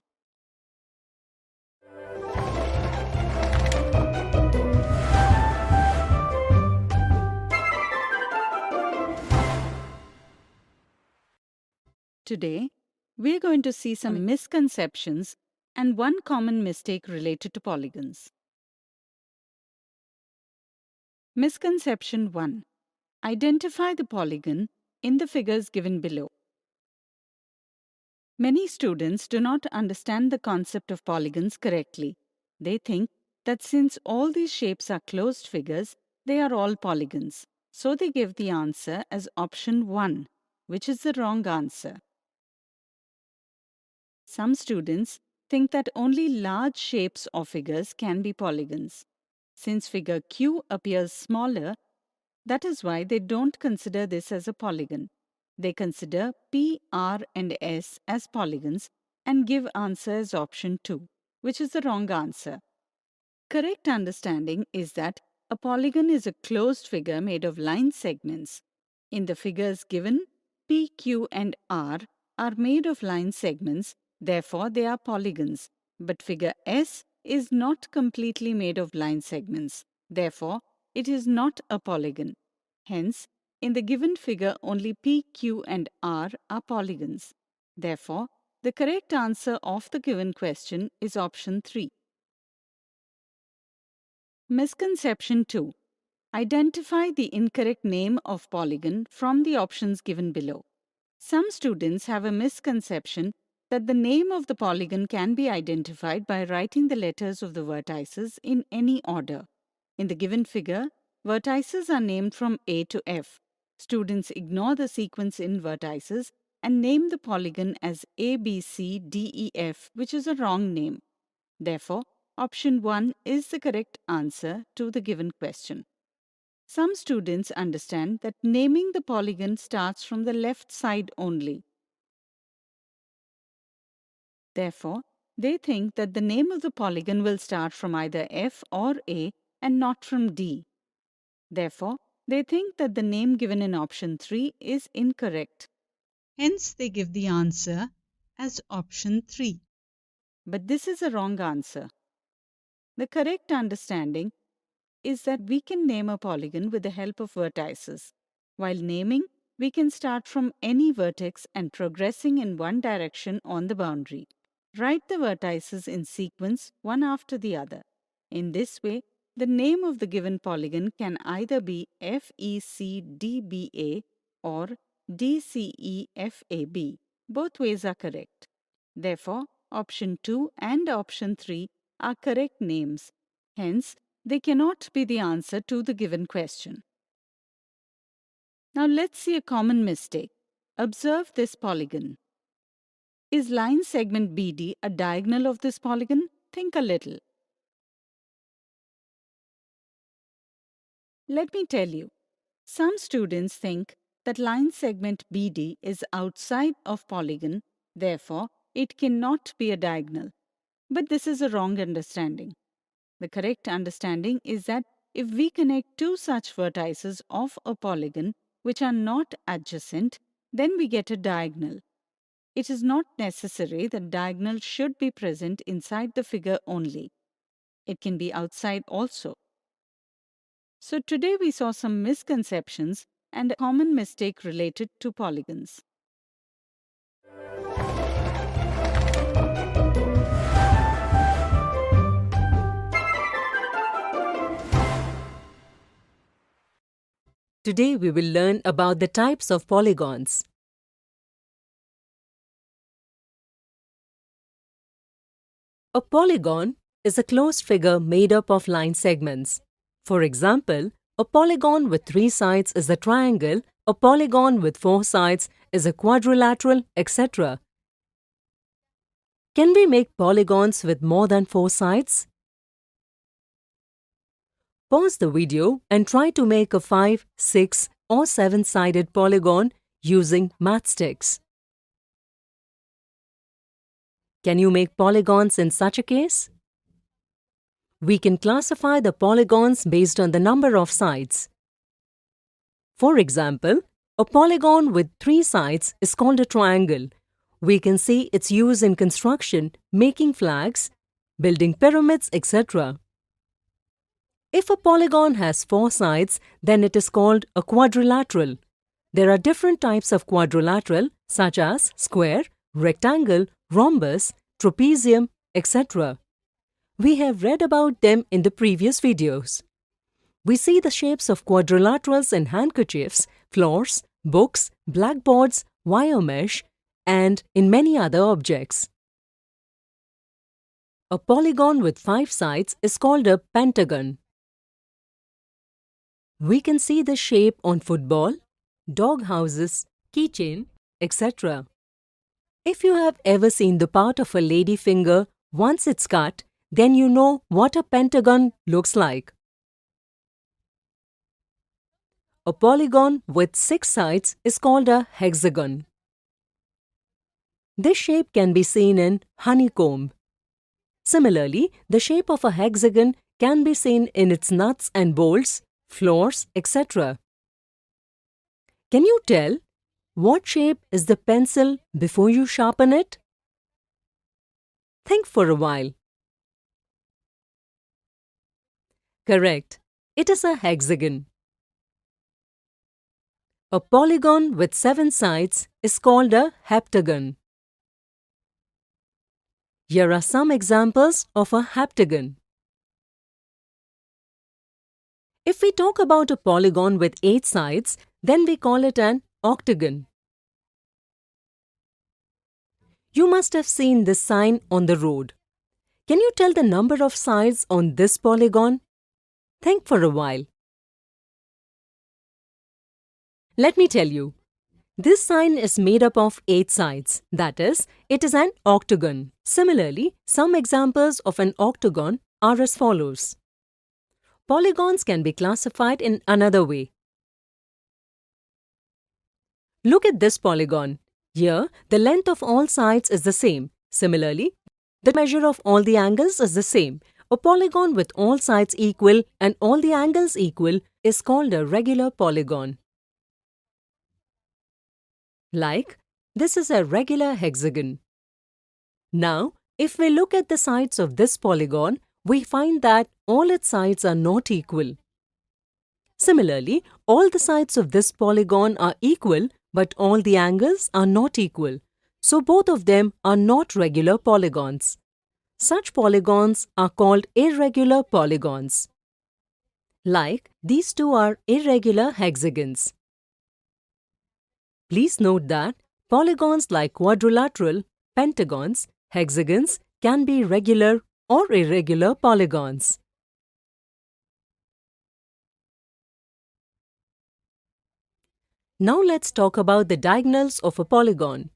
Today, we are going to see some misconceptions and one common mistake related to polygons. Misconception 1. Identify the polygon in the figures given below. Many students do not understand the concept of polygons correctly. They think that since all these shapes are closed figures, they are all polygons. So they give the answer as option 1, which is the wrong answer. Some students think that only large shapes or figures can be polygons. Since figure Q appears smaller, that is why they don't consider this as a polygon. They consider P, R, and S as polygons and give answer as option 2, which is the wrong answer. Correct understanding is that a polygon is a closed figure made of line segments. In the figures given, P, Q, and R are made of line segments, therefore they are polygons. But figure S is not completely made of line segments, therefore it is not a polygon. Hence, in the given figure, only P, Q, and R are polygons. Therefore, the correct answer of the given question is option 3. Misconception 2. Identify the incorrect name of polygon from the options given below. Some students have a misconception that the name of the polygon can be identified by writing the letters of the vertices in any order. In the given figure, vertices are named from A to F. Students ignore the sequence in vertices and name the polygon as A, B, C, D, E, F, which is a wrong name. Therefore, option 1 is the correct answer to the given question. Some students understand that naming the polygon starts from the left side only. Therefore, they think that the name of the polygon will start from either F or A and not from D. Therefore, they think that the name given in option 3 is incorrect. Hence, they give the answer as option 3. But this is a wrong answer. The correct understanding is that we can name a polygon with the help of vertices. While naming, we can start from any vertex and progressing in one direction on the boundary. Write the vertices in sequence one after the other. In this way, the name of the given polygon can either be FECDBA or DCEFAB. Both ways are correct. Therefore, option 2 and option 3 are correct names. Hence, they cannot be the answer to the given question. Now let's see a common mistake. Observe this polygon. Is line segment BD a diagonal of this polygon? Think a little. Let me tell you, some students think that line segment BD is outside of polygon, therefore it cannot be a diagonal. But this is a wrong understanding. The correct understanding is that if we connect two such vertices of a polygon which are not adjacent, then we get a diagonal. It is not necessary that diagonal should be present inside the figure only. It can be outside also. So today we saw some misconceptions and a common mistake related to polygons. Today we will learn about the types of polygons. A polygon is a closed figure made up of line segments. For example, a polygon with 3 sides is a triangle, a polygon with 4 sides is a quadrilateral, etc. Can we make polygons with more than 4 sides? Pause the video and try to make a 5, 6 or 7-sided polygon using matchsticks. Can you make polygons in such a case? We can classify the polygons based on the number of sides. For example, a polygon with 3 sides is called a triangle. We can see its use in construction, making flags, building pyramids, etc. If a polygon has 4 sides, then it is called a quadrilateral. There are different types of quadrilateral such as square, rectangle, rhombus, trapezium, etc. We have read about them in the previous videos. We see the shapes of quadrilaterals in handkerchiefs, floors, books, blackboards, wire mesh, and in many other objects. A polygon with 5 sides is called a pentagon. We can see the shape on football, dog houses, keychain, etc. If you have ever seen the part of a lady finger once it's cut, then you know what a pentagon looks like. A polygon with 6 sides is called a hexagon. This shape can be seen in honeycomb. Similarly, the shape of a hexagon can be seen in its nuts and bolts, floors, etc. Can you tell what shape is the pencil before you sharpen it? Think for a while. Correct. It is a hexagon. A polygon with 7 sides is called a heptagon. Here are some examples of a heptagon. If we talk about a polygon with 8 sides, then we call it an octagon. You must have seen this sign on the road. Can you tell the number of sides on this polygon? Think for a while. Let me tell you. This sign is made up of 8 sides. That is, it is an octagon. Similarly, some examples of an octagon are as follows. Polygons can be classified in another way. Look at this polygon. Here, the length of all sides is the same. Similarly, the measure of all the angles is the same. A polygon with all sides equal and all the angles equal is called a regular polygon. Like, this is a regular hexagon. Now, if we look at the sides of this polygon, we find that all its sides are not equal. Similarly, all the sides of this polygon are equal, but all the angles are not equal. So both of them are not regular polygons. Such polygons are called irregular polygons. Like, these two are irregular hexagons. Please note that polygons like quadrilateral, pentagons, hexagons can be regular or irregular polygons. Now let's talk about the diagonals of a polygon.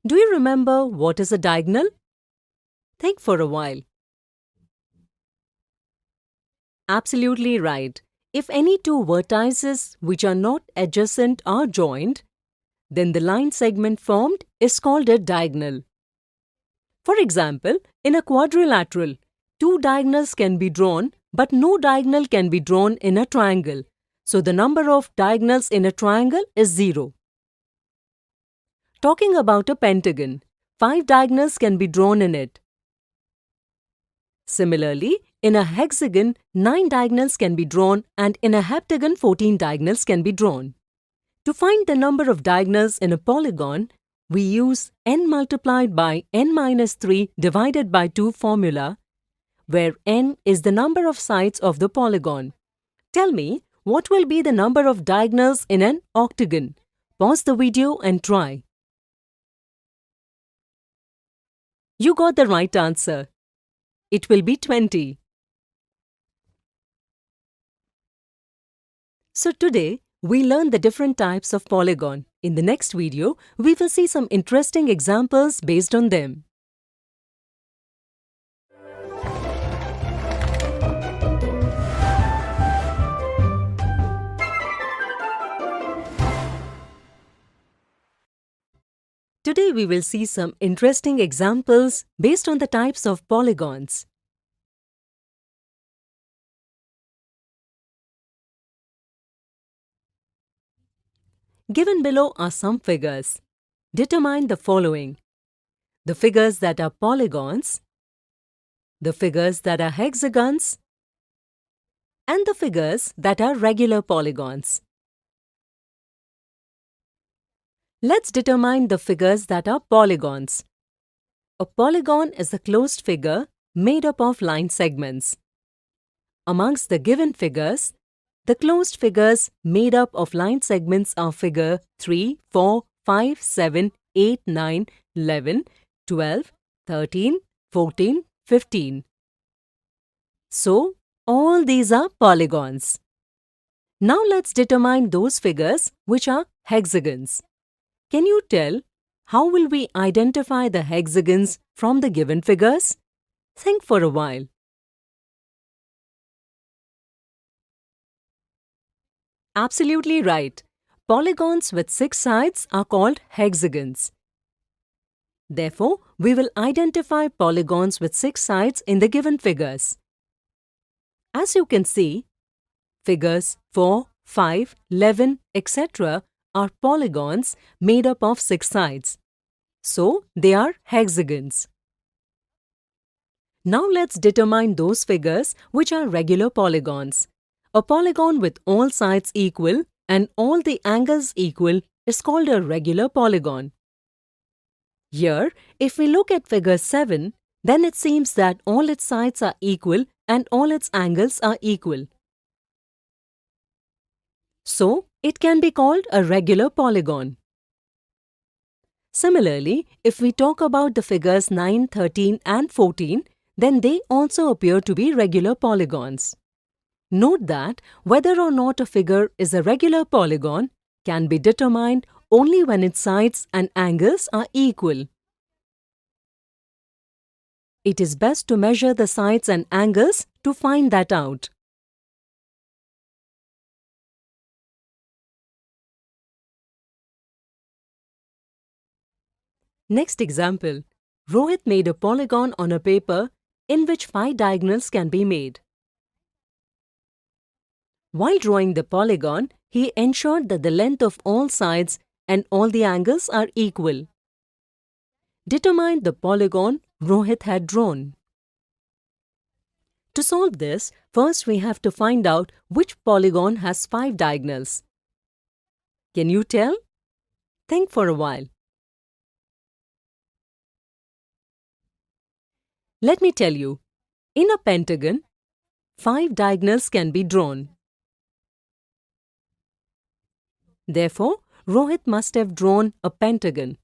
Do you remember what is a diagonal? Think for a while. Absolutely right. If any two vertices which are not adjacent are joined, then the line segment formed is called a diagonal. For example, in a quadrilateral, two diagonals can be drawn, but no diagonal can be drawn in a triangle. So the number of diagonals in a triangle is 0. Talking about a pentagon, 5 diagonals can be drawn in it. Similarly, in a hexagon, 9 diagonals can be drawn, and in a heptagon, 14 diagonals can be drawn. To find the number of diagonals in a polygon, we use n multiplied by n minus 3 divided by 2 formula, where n is the number of sides of the polygon. Tell me, what will be the number of diagonals in an octagon? Pause the video and try. You got the right answer. It will be 20. So today, we learned the different types of polygon. In the next video, we will see some interesting examples based on them. Today we will see some interesting examples based on the types of polygons. Given below are some figures. Determine the following: the figures that are polygons, the figures that are hexagons, and the figures that are regular polygons. Let's determine the figures that are polygons. A polygon is a closed figure made up of line segments. Amongst the given figures, the closed figures made up of line segments are figure 3, 4, 5, 7, 8, 9, 11, 12, 13, 14, 15. So, all these are polygons. Now let's determine those figures which are hexagons. Can you tell how will we identify the hexagons from the given figures? Think for a while. Absolutely right. Polygons with 6 sides are called hexagons. Therefore, we will identify polygons with 6 sides in the given figures. As you can see, figures 4, 5, 11, etc. are polygons made up of 6 sides. So, they are hexagons. Now let's determine those figures which are regular polygons. A polygon with all sides equal and all the angles equal is called a regular polygon. Here, if we look at figure 7, then it seems that all its sides are equal and all its angles are equal. So, it can be called a regular polygon. Similarly, if we talk about the figures 9, 13 and 14, then they also appear to be regular polygons. Note that whether or not a figure is a regular polygon can be determined only when its sides and angles are equal. It is best to measure the sides and angles to find that out. Next example. Rohit made a polygon on a paper in which 5 diagonals can be made. While drawing the polygon, he ensured that the length of all sides and all the angles are equal. Determine the polygon Rohit had drawn. To solve this, first we have to find out which polygon has 5 diagonals. Can you tell? Think for a while. Let me tell you, in a pentagon, 5 diagonals can be drawn. Therefore, Rohit must have drawn a pentagon.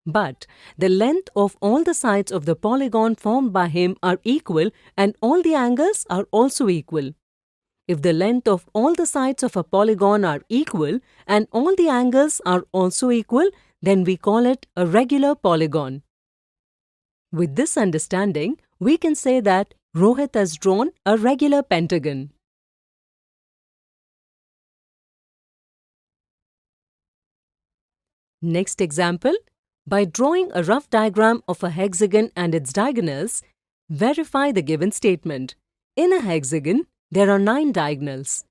But the length of all the sides of the polygon formed by him are equal and all the angles are also equal. If the length of all the sides of a polygon are equal and all the angles are also equal, then we call it a regular polygon. With this understanding, we can say that Rohit has drawn a regular pentagon. Next example. By drawing a rough diagram of a hexagon and its diagonals, verify the given statement. In a hexagon, there are 9 diagonals.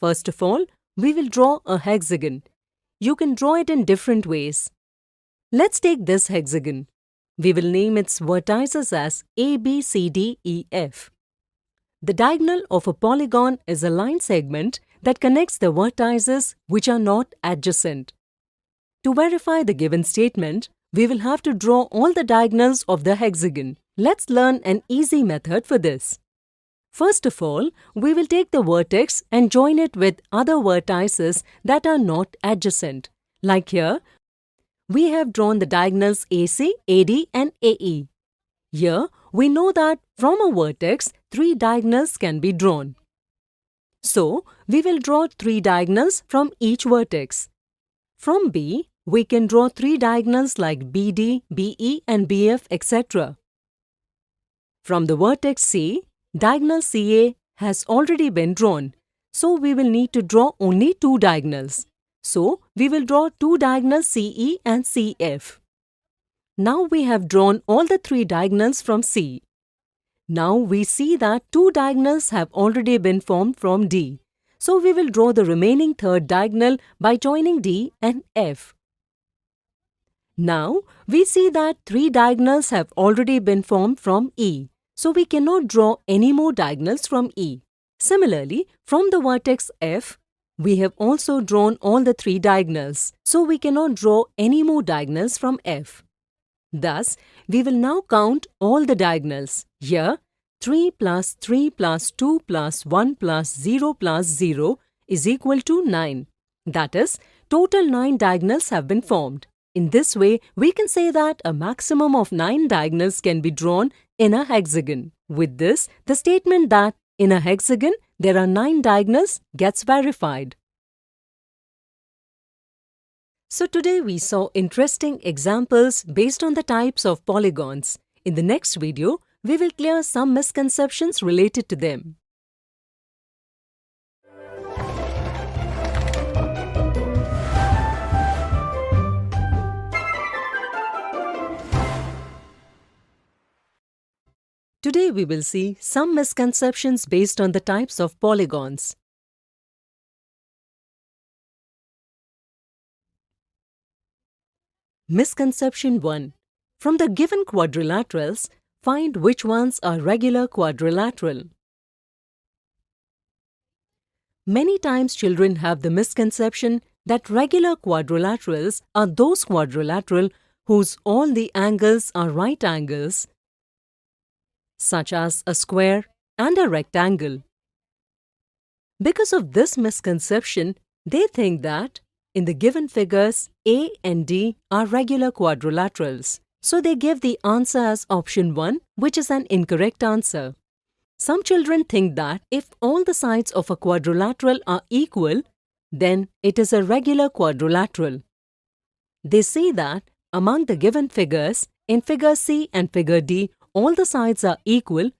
First of all, we will draw a hexagon. You can draw it in different ways. Let's take this hexagon. We will name its vertices as A, B, C, D, E, F. The diagonal of a polygon is a line segment that connects the vertices which are not adjacent. To verify the given statement, we will have to draw all the diagonals of the hexagon. Let's learn an easy method for this. First of all, we will take the vertex and join it with other vertices that are not adjacent. Like here, we have drawn the diagonals AC, AD and AE. Here, we know that from a vertex, 3 diagonals can be drawn. So, we will draw 3 diagonals from each vertex. From B, we can draw 3 diagonals like BD, BE and BF, etc. From the vertex C, diagonal CA has already been drawn, so we will need to draw only 2 diagonals. So, we will draw 2 diagonals CE and CF. Now we have drawn all the 3 diagonals from C. Now we see that 2 diagonals have already been formed from D. So we will draw the remaining third diagonal by joining D and F. Now, we see that 3 diagonals have already been formed from E, so we cannot draw any more diagonals from E. Similarly, from the vertex F, we have also drawn all the 3 diagonals, so we cannot draw any more diagonals from F. Thus, we will now count all the diagonals. Here, 3 plus 3 plus 2 plus 1 plus 0 plus 0 is equal to 9. That is, total 9 diagonals have been formed. In this way, we can say that a maximum of 9 diagonals can be drawn in a hexagon. With this, the statement that in a hexagon there are 9 diagonals gets verified. So today we saw interesting examples based on the types of polygons. In the next video, we will clear some misconceptions related to them. Today we will see some misconceptions based on the types of polygons. Misconception 1. From the given quadrilaterals, find which ones are regular quadrilateral. Many times children have the misconception that regular quadrilaterals are those quadrilateral whose all the angles are right angles, such as a square and a rectangle. Because of this misconception, they think that in the given figures, A and D are regular quadrilaterals. So they give the answer as option 1, which is an incorrect answer. Some children think that if all the sides of a quadrilateral are equal, then it is a regular quadrilateral. They say that among the given figures, in figure C and figure D, all the sides are equal,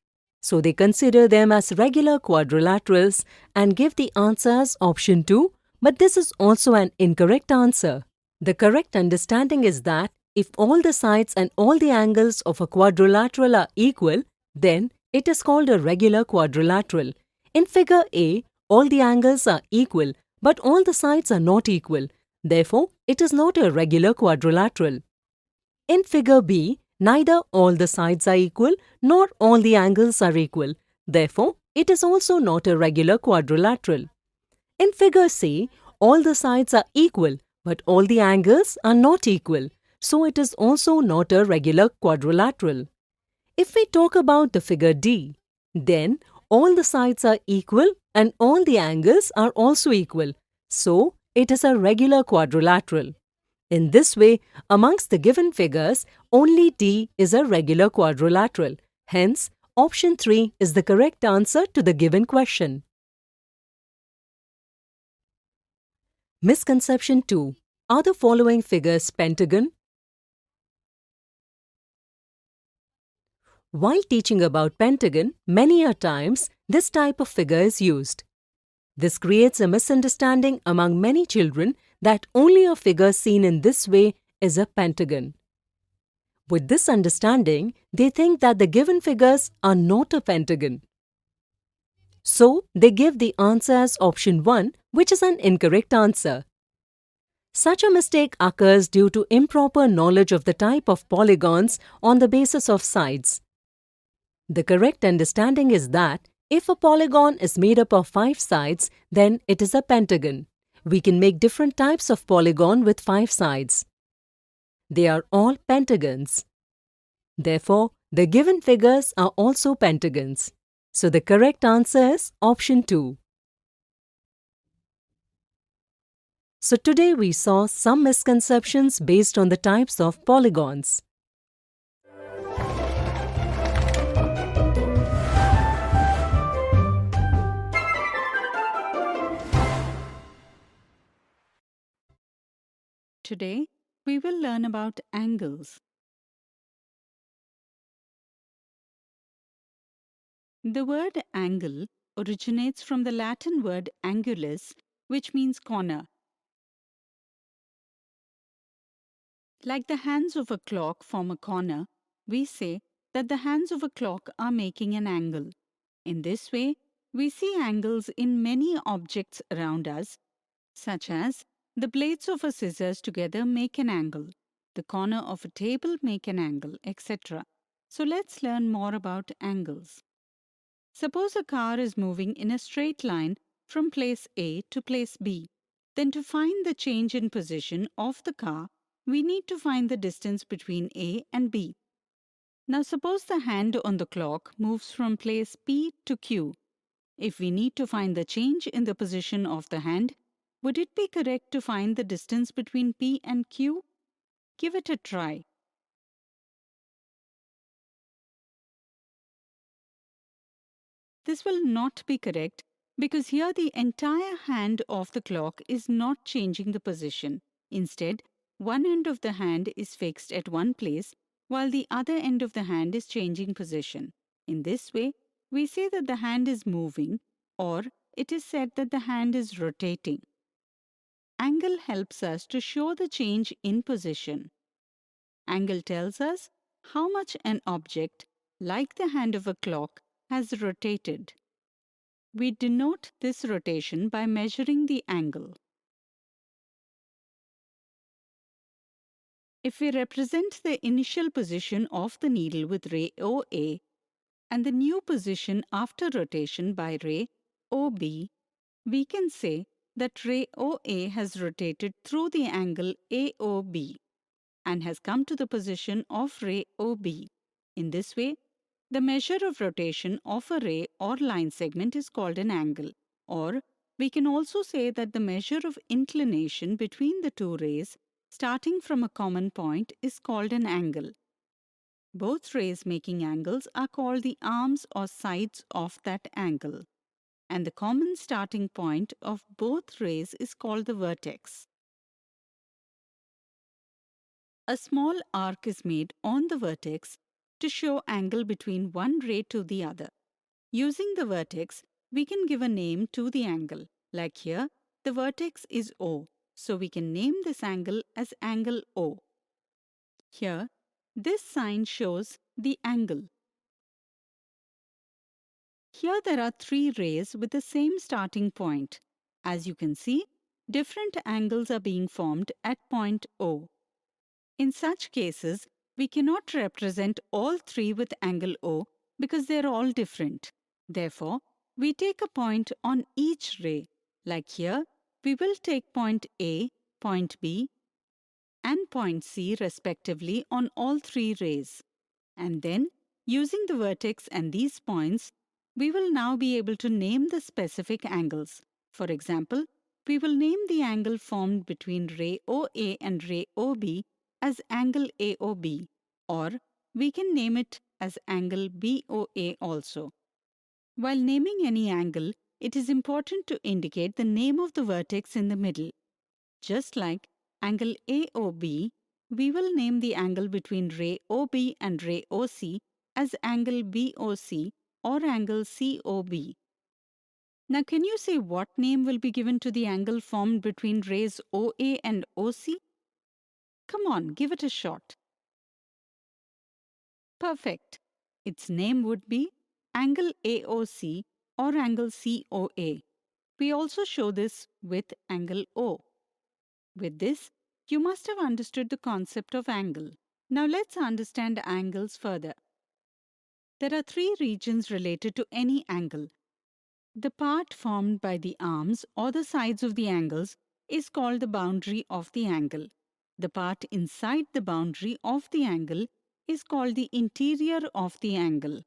so they consider them as regular quadrilaterals and give the answer as option 2, but this is also an incorrect answer. The correct understanding is that if all the sides and all the angles of a quadrilateral are equal, then it is called a regular quadrilateral. In figure A, all the angles are equal, but all the sides are not equal. Therefore, it is not a regular quadrilateral. In figure B, neither all the sides are equal nor all the angles are equal. Therefore, it is also not a regular quadrilateral. In figure C, all the sides are equal, but all the angles are not equal. So it is also not a regular quadrilateral. If we talk about the figure D, then all the sides are equal and all the angles are also equal. So it is a regular quadrilateral. In this way, amongst the given figures, only D is a regular quadrilateral. Hence, option 3 is the correct answer to the given question. Misconception 2. Are the following figures pentagon? While teaching about pentagon, many a times this type of figure is used. This creates a misunderstanding among many children that only a figure seen in this way is a pentagon. With this understanding, they think that the given figures are not a pentagon. So, they give the answer as option 1, which is an incorrect answer. Such a mistake occurs due to improper knowledge of the type of polygons on the basis of sides. The correct understanding is that if a polygon is made up of 5 sides, then it is a pentagon. We can make different types of polygon with 5 sides. They are all pentagons. Therefore, the given figures are also pentagons. So the correct answer is option 2. So today we saw some misconceptions based on the types of polygons. Today, we will learn about angles. The word angle originates from the Latin word angulus, which means corner. Like the hands of a clock form a corner, we say that the hands of a clock are making an angle. In this way, we see angles in many objects around us, such as the blades of a scissors together make an angle, the corner of a table make an angle, etc. So let's learn more about angles. Suppose a car is moving in a straight line from place A to place B. Then to find the change in position of the car, we need to find the distance between A and B. Now suppose the hand on the clock moves from place P to Q. If we need to find the change in the position of the hand, would it be correct to find the distance between P and Q? Give it a try. This will not be correct because here the entire hand of the clock is not changing the position. Instead, one end of the hand is fixed at one place while the other end of the hand is changing position. In this way, we say that the hand is moving, or it is said that the hand is rotating. Angle helps us to show the change in position. Angle tells us how much an object, like the hand of a clock, has rotated. We denote this rotation by measuring the angle. If we represent the initial position of the needle with ray OA and the new position after rotation by ray OB, we can say that ray OA has rotated through the angle AOB and has come to the position of ray OB. In this way, the measure of rotation of a ray or line segment is called an angle, or we can also say that the measure of inclination between the two rays starting from a common point is called an angle. Both rays making angles are called the arms or sides of that angle, and the common starting point of both rays is called the vertex. A small arc is made on the vertex to show angle between one ray to the other. Using the vertex, we can give a name to the angle. Like here, the vertex is O, so we can name this angle as angle O. Here, this sign shows the angle. Here there are three rays with the same starting point. As you can see, different angles are being formed at point O. In such cases, we cannot represent all three with angle O because they are all different. Therefore, we take a point on each ray. Like here, we will take point A, point B, and point C respectively on all three rays. And then, using the vertex and these points, we will now be able to name the specific angles. For example, we will name the angle formed between ray OA and ray OB as angle AOB, or we can name it as angle BOA also. While naming any angle, it is important to indicate the name of the vertex in the middle. Just like angle AOB, we will name the angle between ray OB and ray OC as angle BOC or angle COB. Now, can you say what name will be given to the angle formed between rays OA and OC? Come on, give it a shot. Perfect. Its name would be angle AOC or angle COA. We also show this with angle O. With this, you must have understood the concept of angle. Now let's understand angles further. There are three regions related to any angle. The part formed by the arms or the sides of the angles is called the boundary of the angle. The part inside the boundary of the angle is called the interior of the angle.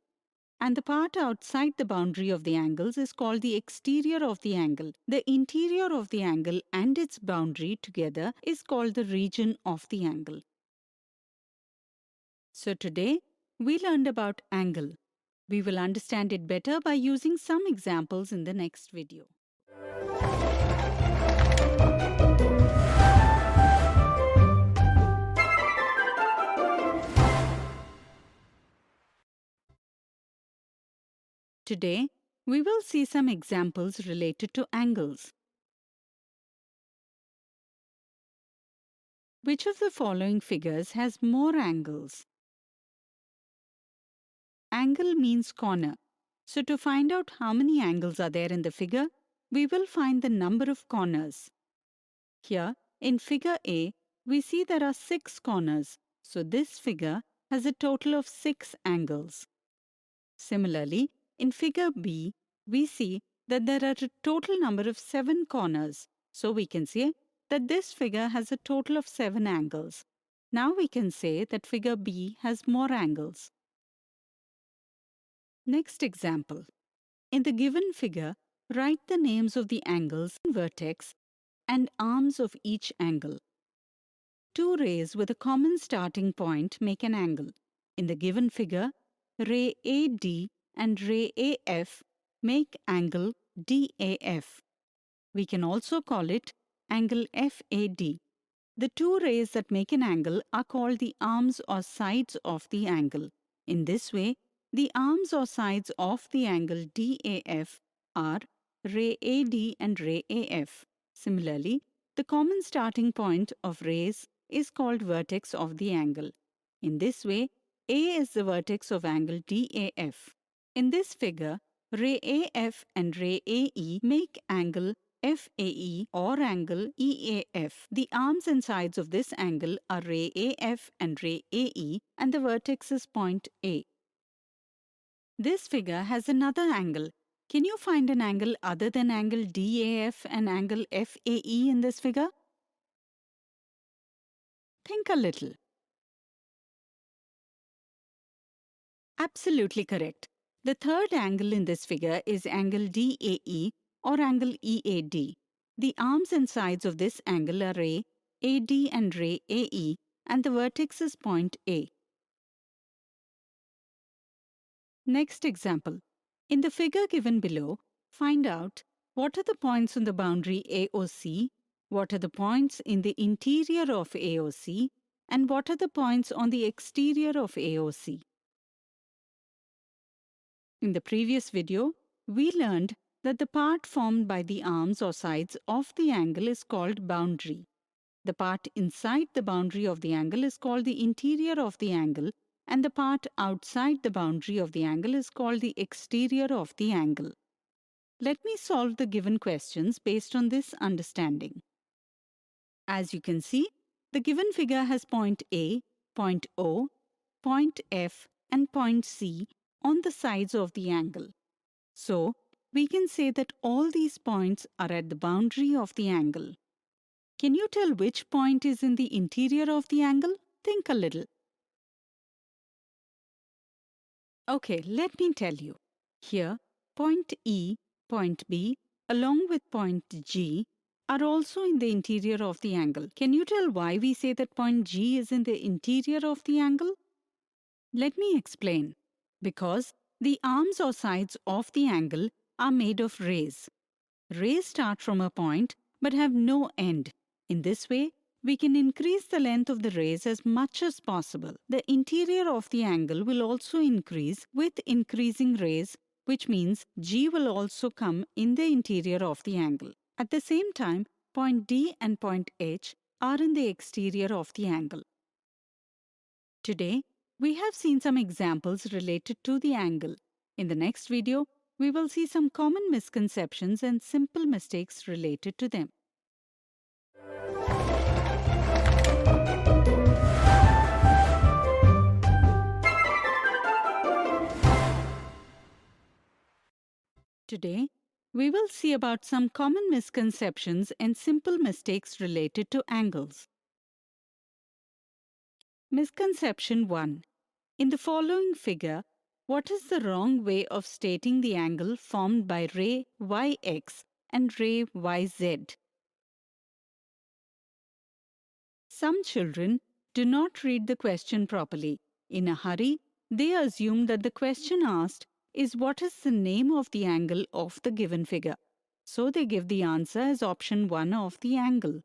And the part outside the boundary of the angles is called the exterior of the angle. The interior of the angle and its boundary together is called the region of the angle. So today, we learned about angle. We will understand it better by using some examples in the next video. Today, we will see some examples related to angles. Which of the following figures has more angles? Angle means corner. So to find out how many angles are there in the figure, we will find the number of corners. Here, in figure A, we see there are 6 corners. So this figure has a total of 6 angles. Similarly, in figure B, we see that there are a total number of 7 corners. So we can say that this figure has a total of 7 angles. Now we can say that figure B has more angles. Next example. In the given figure, write the names of the angles, vertex, and arms of each angle. Two rays with a common starting point make an angle. In the given figure, ray AD and ray AF make angle DAF. We can also call it angle FAD. The two rays that make an angle are called the arms or sides of the angle. In this way, the arms or sides of the angle DAF are ray AD and ray AF. Similarly, the common starting point of rays is called vertex of the angle. In this way, A is the vertex of angle DAF. In this figure, ray AF and ray AE make angle FAE or angle EAF. The arms and sides of this angle are ray AF and ray AE, and the vertex is point A. This figure has another angle. Can you find an angle other than angle DAF and angle FAE in this figure? Think a little. Absolutely correct. The third angle in this figure is angle DAE or angle EAD. The arms and sides of this angle are ray AD and ray AE, and the vertex is point A. Next example. In the figure given below, find out what are the points on the boundary AOC, what are the points in the interior of AOC, and what are the points on the exterior of AOC. In the previous video, we learned that the part formed by the arms or sides of the angle is called boundary. The part inside the boundary of the angle is called the interior of the angle, and the part outside the boundary of the angle is called the exterior of the angle. Let me solve the given questions based on this understanding. As you can see, the given figure has point A, point O, point F, and point C on the sides of the angle. So, we can say that all these points are at the boundary of the angle. Can you tell which point is in the interior of the angle? Think a little. Okay, let me tell you. Here, point E, point B, along with point G, are also in the interior of the angle. Can you tell why we say that point G is in the interior of the angle? Let me explain. Because the arms or sides of the angle are made of rays. Rays start from a point but have no end. In this way, we can increase the length of the rays as much as possible. The interior of the angle will also increase with increasing rays, which means G will also come in the interior of the angle. At the same time, point D and point H are in the exterior of the angle. Today, we have seen some examples related to the angle. In the next video, we will see some common misconceptions and simple mistakes related to them. Today, we will see about some common misconceptions and simple mistakes related to angles. Misconception 1. In the following figure, what is the wrong way of stating the angle formed by ray YX and ray YZ? Some children do not read the question properly. In a hurry, they assume that the question asked is what is the name of the angle of the given figure. So they give the answer as option 1 of the angle.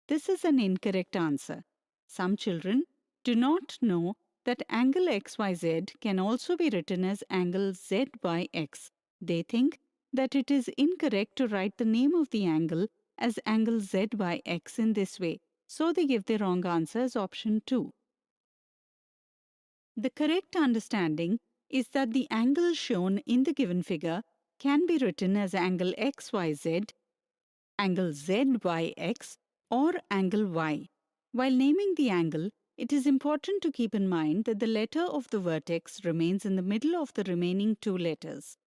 This is an incorrect answer. Some children do not know that angle XYZ can also be written as angle ZYX. They think that it is incorrect to write the name of the angle as angle ZYX in this way. So they give the wrong answer as option 2. The correct understanding is that the angle shown in the given figure can be written as angle XYZ, angle ZYX, or angle Y. While naming the angle, it is important to keep in mind that the letter of the vertex remains in the middle of the remaining two letters.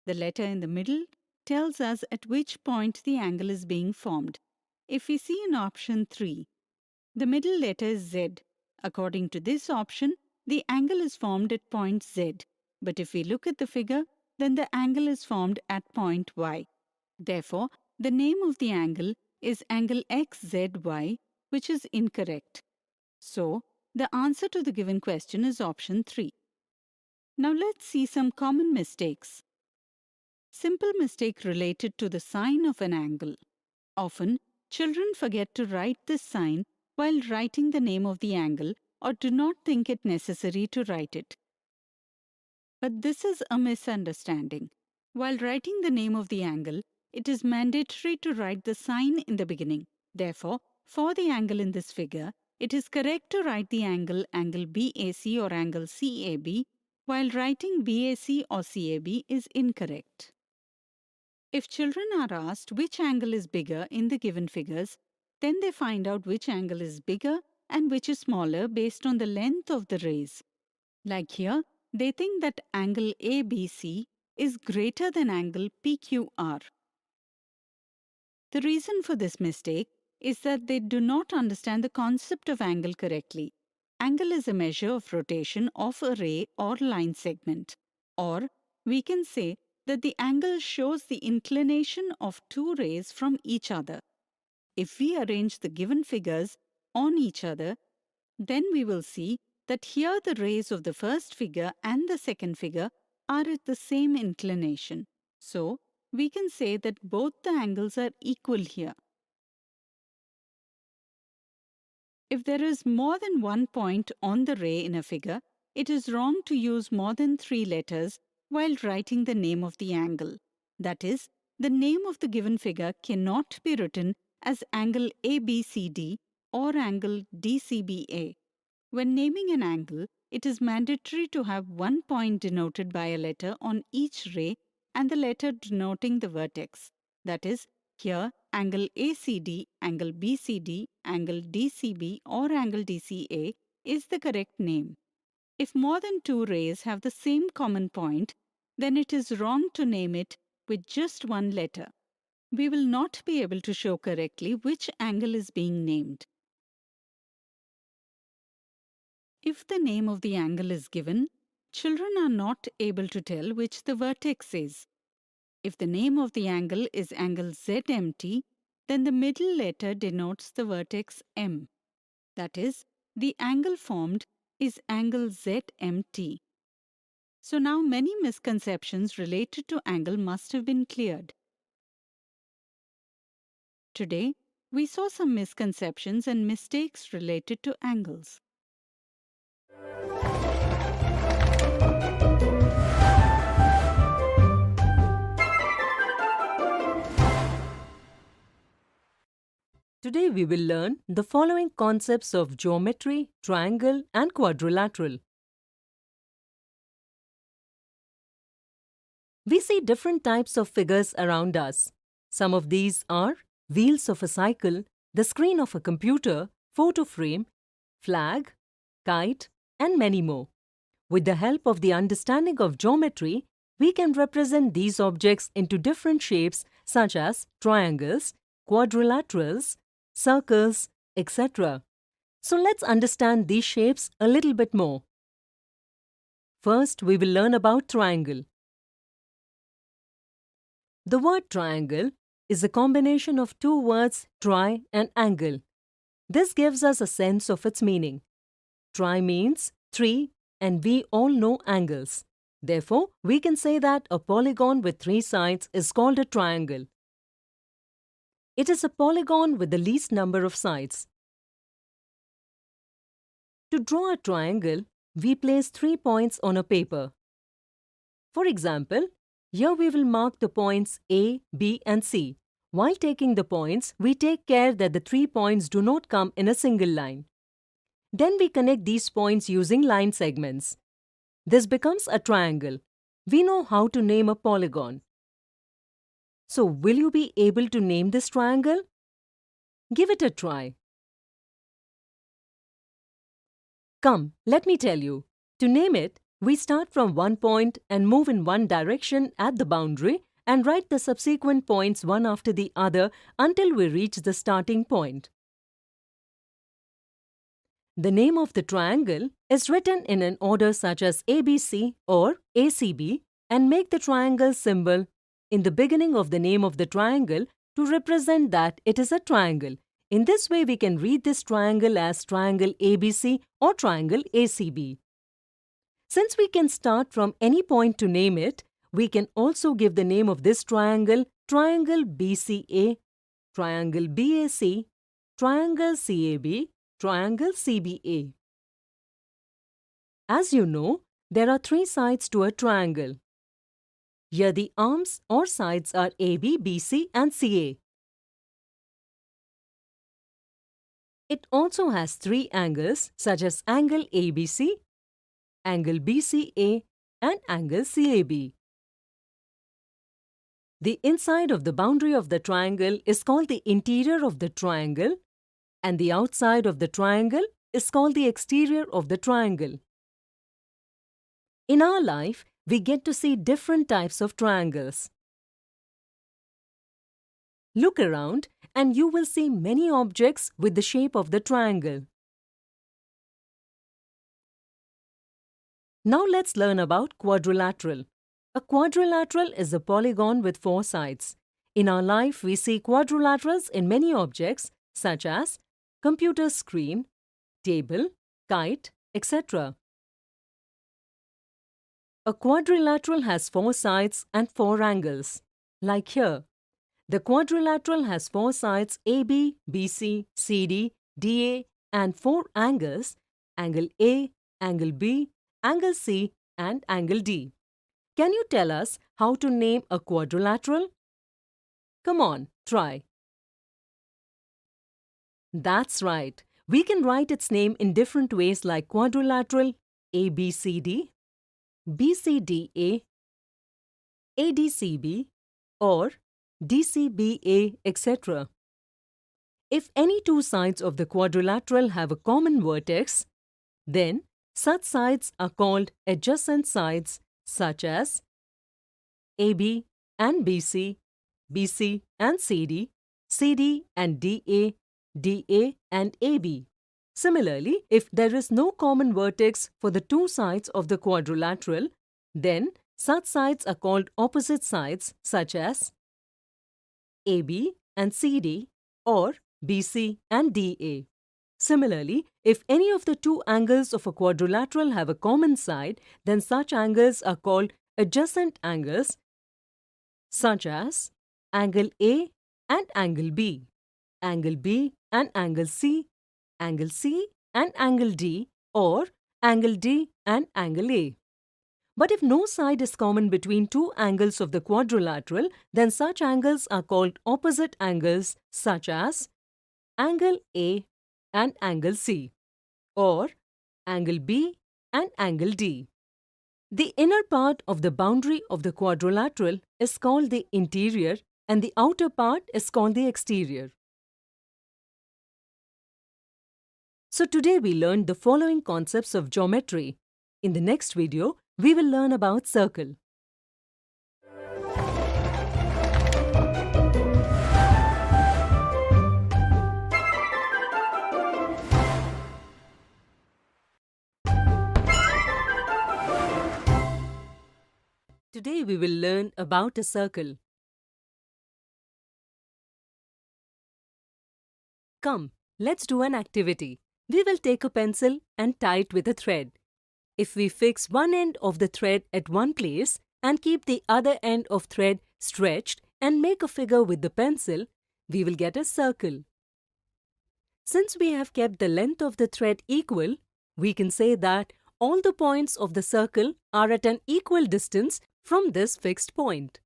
The letter in the middle tells us at which point the angle is being formed. If we see in option 3, the middle letter is Z. According to this option, the angle is formed at point Z. But if we look at the figure, then the angle is formed at point Y. Therefore, the name of the angle is angle XZY, which is incorrect. So, the answer to the given question is option 3. Now let's see some common mistakes. Simple mistake related to the sign of an angle. Often, children forget to write this sign while writing the name of the angle or do not think it necessary to write it. But this is a misunderstanding. While writing the name of the angle, it is mandatory to write the sign in the beginning. Therefore, for the angle in this figure, It is correct to write the angle BAC or angle CAB, while writing BAC or CAB is incorrect. If children are asked which angle is bigger in the given figures, then they find out which angle is bigger and which is smaller based on the length of the rays. Like here, they think that angle ABC is greater than angle PQR. The reason for this mistake is that they do not understand the concept of angle correctly. Angle is a measure of rotation of a ray or line segment. Or we can say that the angle shows the inclination of two rays from each other. If we arrange the given figures on each other, then we will see that here the rays of the first figure and the second figure are at the same inclination. So, we can say that both the angles are equal here. If there is more than one point on the ray in a figure, it is wrong to use more than 3 letters while writing the name of the angle. That is, the name of the given figure cannot be written as angle ABCD or angle DCBA. When naming an angle, it is mandatory to have one point denoted by a letter on each ray and the letter denoting the vertex. That is, here angle ACD, angle BCD, angle DCB or angle DCA is the correct name. If more than two rays have the same common point, then it is wrong to name it with just one letter. We will not be able to show correctly which angle is being named. If the name of the angle is given, children are not able to tell which the vertex is. If the name of the angle is angle ZMT, then the middle letter denotes the vertex M. That is, the angle formed is angle ZMT. So now many misconceptions related to angle must have been cleared. Today, we saw some misconceptions and mistakes related to angles. Today we will learn the following concepts of geometry, triangle and quadrilateral. We see different types of figures around us. Some of these are wheels of a cycle, the screen of a computer, photo frame, flag, kite, and many more. With the help of the understanding of geometry, we can represent these objects into different shapes such as triangles, quadrilaterals, circles, etc. So let's understand these shapes a little bit more. First, we will learn about triangle. The word triangle is a combination of two words tri and angle. This gives us a sense of its meaning. Tri means three, and we all know angles. Therefore, we can say that a polygon with 3 sides is called a triangle. It is a polygon with the least number of sides. To draw a triangle, we place 3 points on a paper. For example, here we will mark the points A, B and C. While taking the points, we take care that the 3 points do not come in a single line. Then we connect these points using line segments. This becomes a triangle. We know how to name a polygon. So, will you be able to name this triangle? Give it a try. Come, let me tell you. To name it, we start from one point and move in one direction at the boundary and write the subsequent points one after the other until we reach the starting point. The name of the triangle is written in an order such as ABC or ACB and make the triangle symbol in the beginning of the name of the triangle to represent that it is a triangle. In this way, we can read this triangle as triangle ABC or triangle ACB. Since we can start from any point to name it, we can also give the name of this triangle triangle BCA, triangle BAC, triangle CAB, triangle CBA. As you know, there are 3 sides to a triangle. Here the arms or sides are AB, BC and CA. It also has three angles such as angle ABC, angle BCA, and angle CAB. The inside of the boundary of the triangle is called the interior of the triangle, and the outside of the triangle is called the exterior of the triangle. In our life, we get to see different types of triangles. Look around and you will see many objects with the shape of the triangle. Now let's learn about quadrilateral. A quadrilateral is a polygon with four sides. In our life, we see quadrilaterals in many objects such as computer screen, table, kite, etc. A quadrilateral has four sides and four angles. Like here, the quadrilateral has four sides AB, BC, CD, DA and four angles, angle A, angle B, angle C and angle D. Can you tell us how to name a quadrilateral? Come on, try. That's right. We can write its name in different ways like quadrilateral ABCD, BCDA, ADCB or DCBA, etc. If any two sides of the quadrilateral have a common vertex, then such sides are called adjacent sides such as AB and BC, BC and CD, CD and DA, DA and AB. Similarly, if there is no common vertex for the two sides of the quadrilateral, then such sides are called opposite sides such as AB and CD or BC and DA. Similarly, if any of the two angles of a quadrilateral have a common side, then such angles are called adjacent angles such as angle A and angle B, angle B and angle C and angle D or angle D and angle A. But if no side is common between two angles of the quadrilateral, then such angles are called opposite angles such as angle A and angle C or angle B and angle D. The inner part of the boundary of the quadrilateral is called the interior and the outer part is called the exterior. So today we learned the following concepts of geometry. In the next video, we will learn about circle. Today we will learn about a circle. Come, let's do an activity. We will take a pencil and tie it with a thread. If we fix one end of the thread at one place and keep the other end of thread stretched and make a figure with the pencil, we will get a circle. Since we have kept the length of the thread equal, we can say that all the points of the circle are at an equal distance from this fixed point.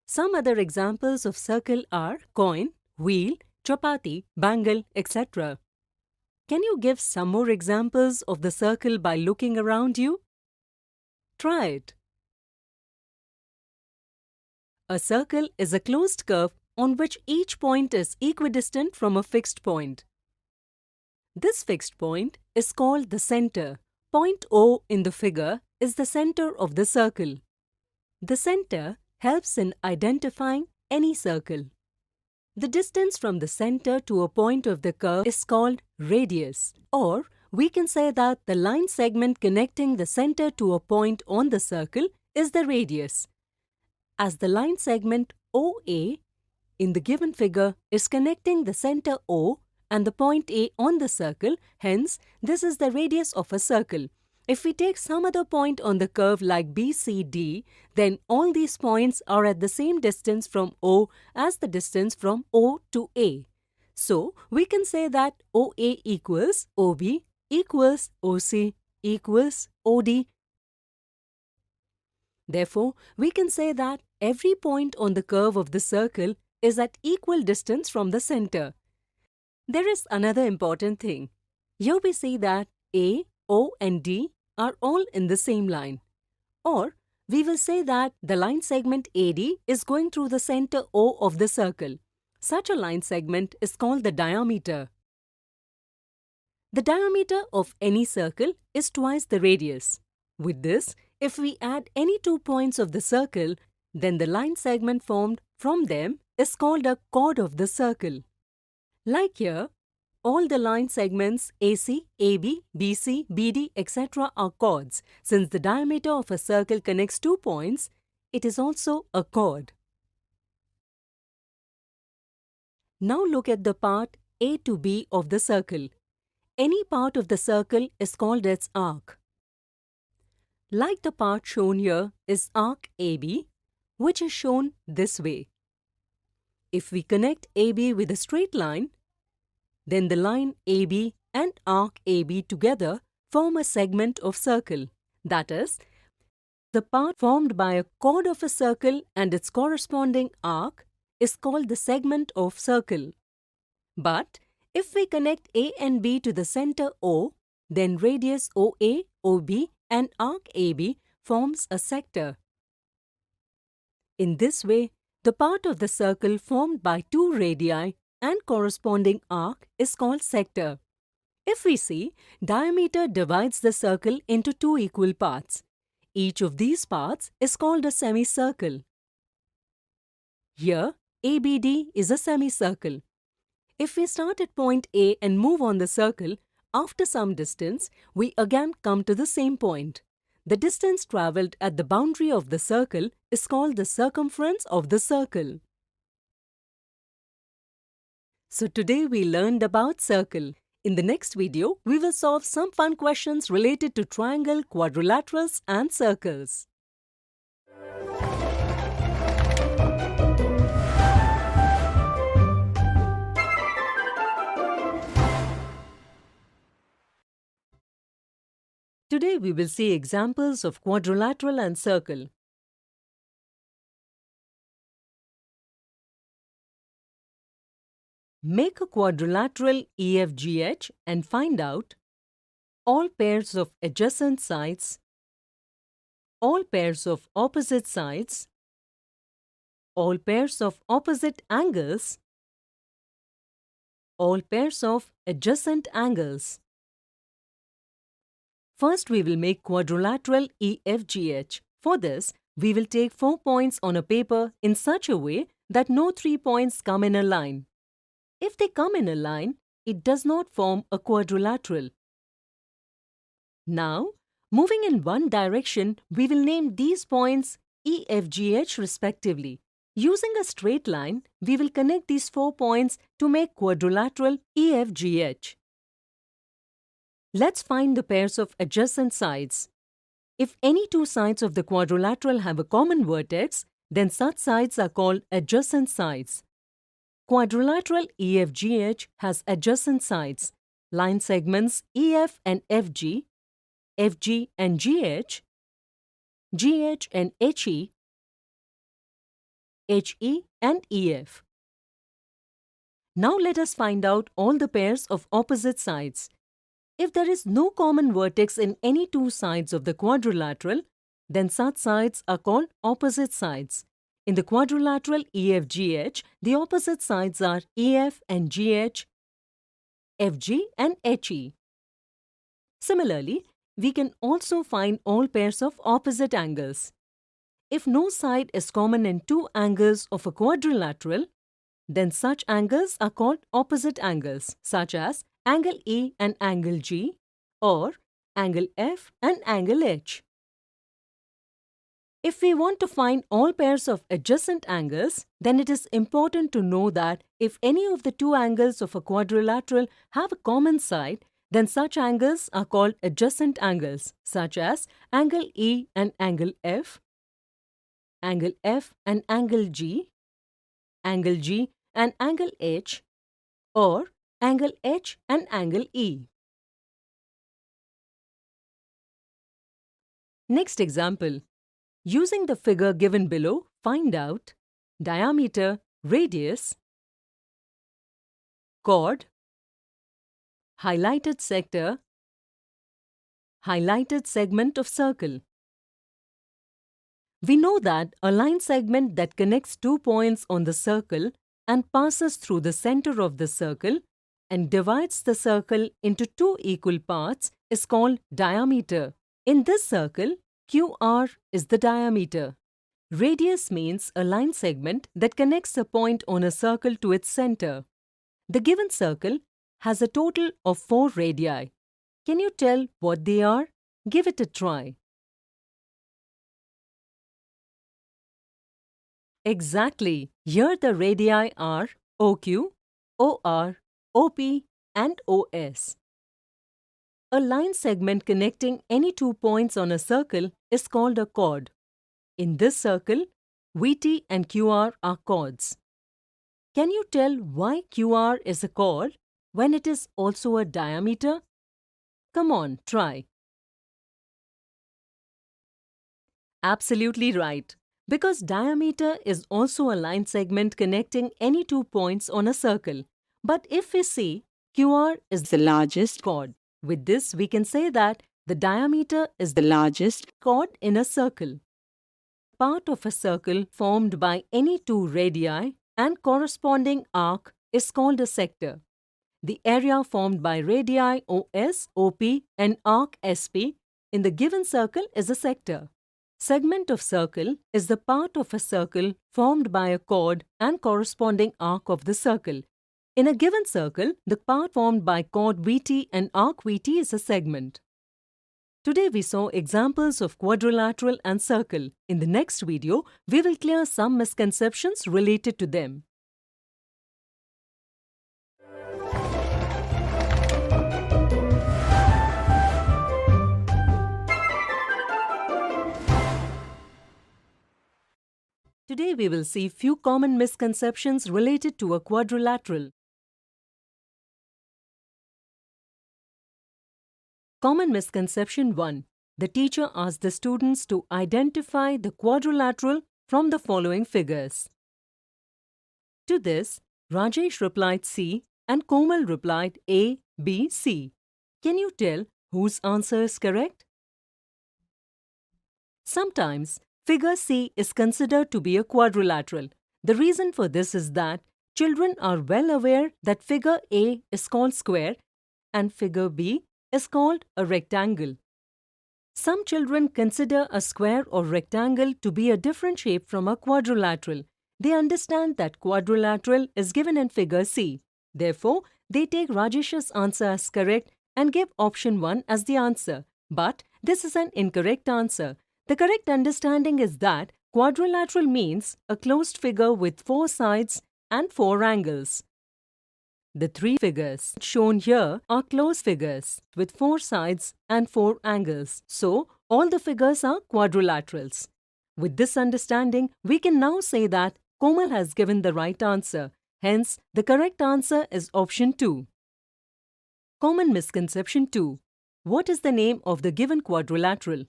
Some other examples of circle are coin, wheel, chapati, bangle, etc. Can you give some more examples of the circle by looking around you? Try it. A circle is a closed curve on which each point is equidistant from a fixed point. This fixed point is called the center. Point O in the figure is the center of the circle. The center helps in identifying any circle. The distance from the center to a point of the curve is called radius, or we can say that the line segment connecting the center to a point on the circle is the radius. As the line segment OA in the given figure is connecting the center O and the point A on the circle, hence this is the radius of a circle. If we take some other point on the curve like BCD, then all these points are at the same distance from O as the distance from O to A. So, we can say that OA equals OB equals OC equals OD. Therefore, we can say that every point on the curve of the circle is at equal distance from the center. There is another important thing. Here we see that A, O and D are all in the same line. Or we will say that the line segment AD is going through the center O of the circle. Such a line segment is called the diameter. The diameter of any circle is twice the radius. With this, if we add any 2 points of the circle, then the line segment formed from them is called a chord of the circle. Like here, all the line segments AC, AB, BC, BD, etc. are chords. Since the diameter of a circle connects 2 points, it is also a chord. Now look at the part A to B of the circle. Any part of the circle is called its arc. Like the part shown here is arc AB, which is shown this way. If we connect AB with a straight line, then the line AB and arc AB together form a segment of circle. That is, the part formed by a chord of a circle and its corresponding arc is called the segment of circle. But if we connect A and B to the center O, then radius OA, OB and arc AB forms a sector. In this way, the part of the circle formed by 2 radii and corresponding arc is called sector. If we see, diameter divides the circle into 2 equal parts. Each of these parts is called a semicircle. Here, ABD is a semicircle. If we start at point A and move on the circle, after some distance, we again come to the same point. The distance travelled at the boundary of the circle is called the circumference of the circle. So today we learned about circle. In the next video, we will solve some fun questions related to triangle, quadrilaterals and circles. Today we will see examples of quadrilateral and circle. Make a quadrilateral EFGH and find out all pairs of adjacent sides, all pairs of opposite sides, all pairs of opposite angles, all pairs of adjacent angles. First, we will make quadrilateral EFGH. For this, we will take 4 points on a paper in such a way that no 3 points come in a line. If they come in a line, it does not form a quadrilateral. Now, moving in one direction, we will name these points EFGH respectively. Using a straight line, we will connect these 4 points to make quadrilateral EFGH. Let's find the pairs of adjacent sides. If any 2 sides of the quadrilateral have a common vertex, then such sides are called adjacent sides. Quadrilateral EFGH has adjacent sides, line segments EF and FG, FG and GH, GH and HE, HE and EF. Now let us find out all the pairs of opposite sides. If there is no common vertex in any 2 sides of the quadrilateral, then such sides are called opposite sides. In the quadrilateral EFGH, the opposite sides are EF and GH, FG and HE. Similarly, we can also find all pairs of opposite angles. If no side is common in 2 angles of a quadrilateral, then such angles are called opposite angles, such as angle E and angle G, or angle F and angle H. If we want to find all pairs of adjacent angles, then it is important to know that if any of the 2 angles of a quadrilateral have a common side, then such angles are called adjacent angles, such as angle E and angle F and angle G and angle H, or angle H and angle E. Next example. Using the figure given below, find out diameter, radius, chord, highlighted sector, highlighted segment of circle. We know that a line segment that connects 2 points on the circle and passes through the center of the circle and divides the circle into 2 equal parts is called diameter. In this circle, QR is the diameter. Radius means a line segment that connects a point on a circle to its center. The given circle has a total of 4 radii. Can you tell what they are? Give it a try. Exactly. Here the radii are OQ, OR, OP and OS. A line segment connecting any 2 points on a circle is called a chord. In this circle, VT and QR are chords. Can you tell why QR is a chord when it is also a diameter? Come on, try. Absolutely right. Because diameter is also a line segment connecting any 2 points on a circle. But if we see QR is the largest chord, with this we can say that the diameter is the largest chord in a circle. Part of a circle formed by any 2 radii and corresponding arc is called a sector. The area formed by radii OS, OP and arc SP in the given circle is a sector. Segment of circle is the part of a circle formed by a chord and corresponding arc of the circle. In a given circle, the part formed by chord VT and arc VT is a segment. Today we saw examples of quadrilateral and circle. In the next video, we will clear some misconceptions related to them. Today we will see few common misconceptions related to a quadrilateral. Common misconception 1. The teacher asked the students to identify the quadrilateral from the following figures. To this, Rajesh replied C and Komal replied A, B, C. Can you tell whose answer is correct? Sometimes, figure C is considered to be a quadrilateral. The reason for this is that children are well aware that figure A is called square and figure B is called a rectangle. Some children consider a square or rectangle to be a different shape from a quadrilateral. They understand that quadrilateral is given in figure C. Therefore, they take Rajesh's answer as correct and give option 1 as the answer. But this is an incorrect answer. The correct understanding is that quadrilateral means a closed figure with 4 sides and 4 angles. The 3 figures shown here are closed figures with 4 sides and 4 angles. So, all the figures are quadrilaterals. With this understanding, we can now say that Komal has given the right answer. Hence, the correct answer is option 2. Common misconception 2. What is the name of the given quadrilateral?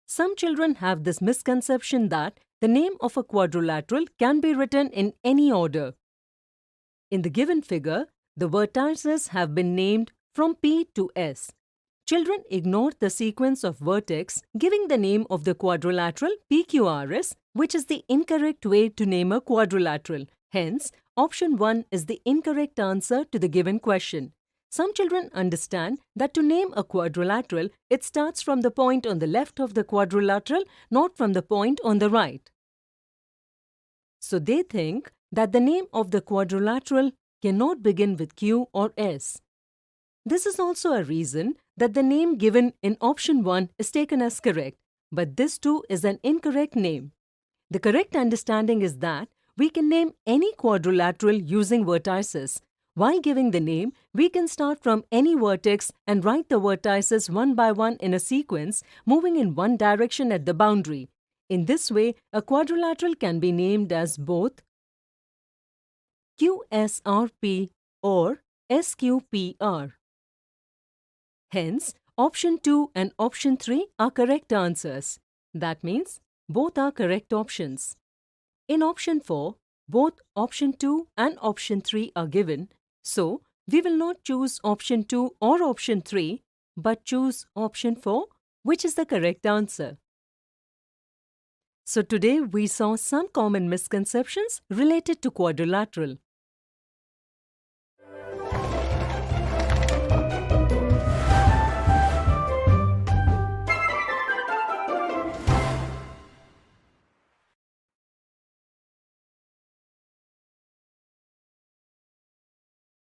Some children have this misconception that the name of a quadrilateral can be written in any order. In the given figure, the vertices have been named from P to S. Children ignore the sequence of vertex giving the name of the quadrilateral PQRS, which is the incorrect way to name a quadrilateral. Hence, option 1 is the incorrect answer to the given question. Some children understand that to name a quadrilateral, it starts from the point on the left of the quadrilateral, not from the point on the right. So they think that the name of the quadrilateral cannot begin with Q or S. This is also a reason that the name given in option 1 is taken as correct, but this too is an incorrect name. The correct understanding is that we can name any quadrilateral using vertices. While giving the name, we can start from any vertex and write the vertices one by one in a sequence, moving in one direction at the boundary. In this way, a quadrilateral can be named as both QSRP or SQPR. Hence, option 2 and option 3 are correct answers. That means both are correct options. In option 4, both option 2 and option 3 are given. So, we will not choose option 2 or option 3, but choose option 4, which is the correct answer. So today we saw some common misconceptions related to quadrilateral.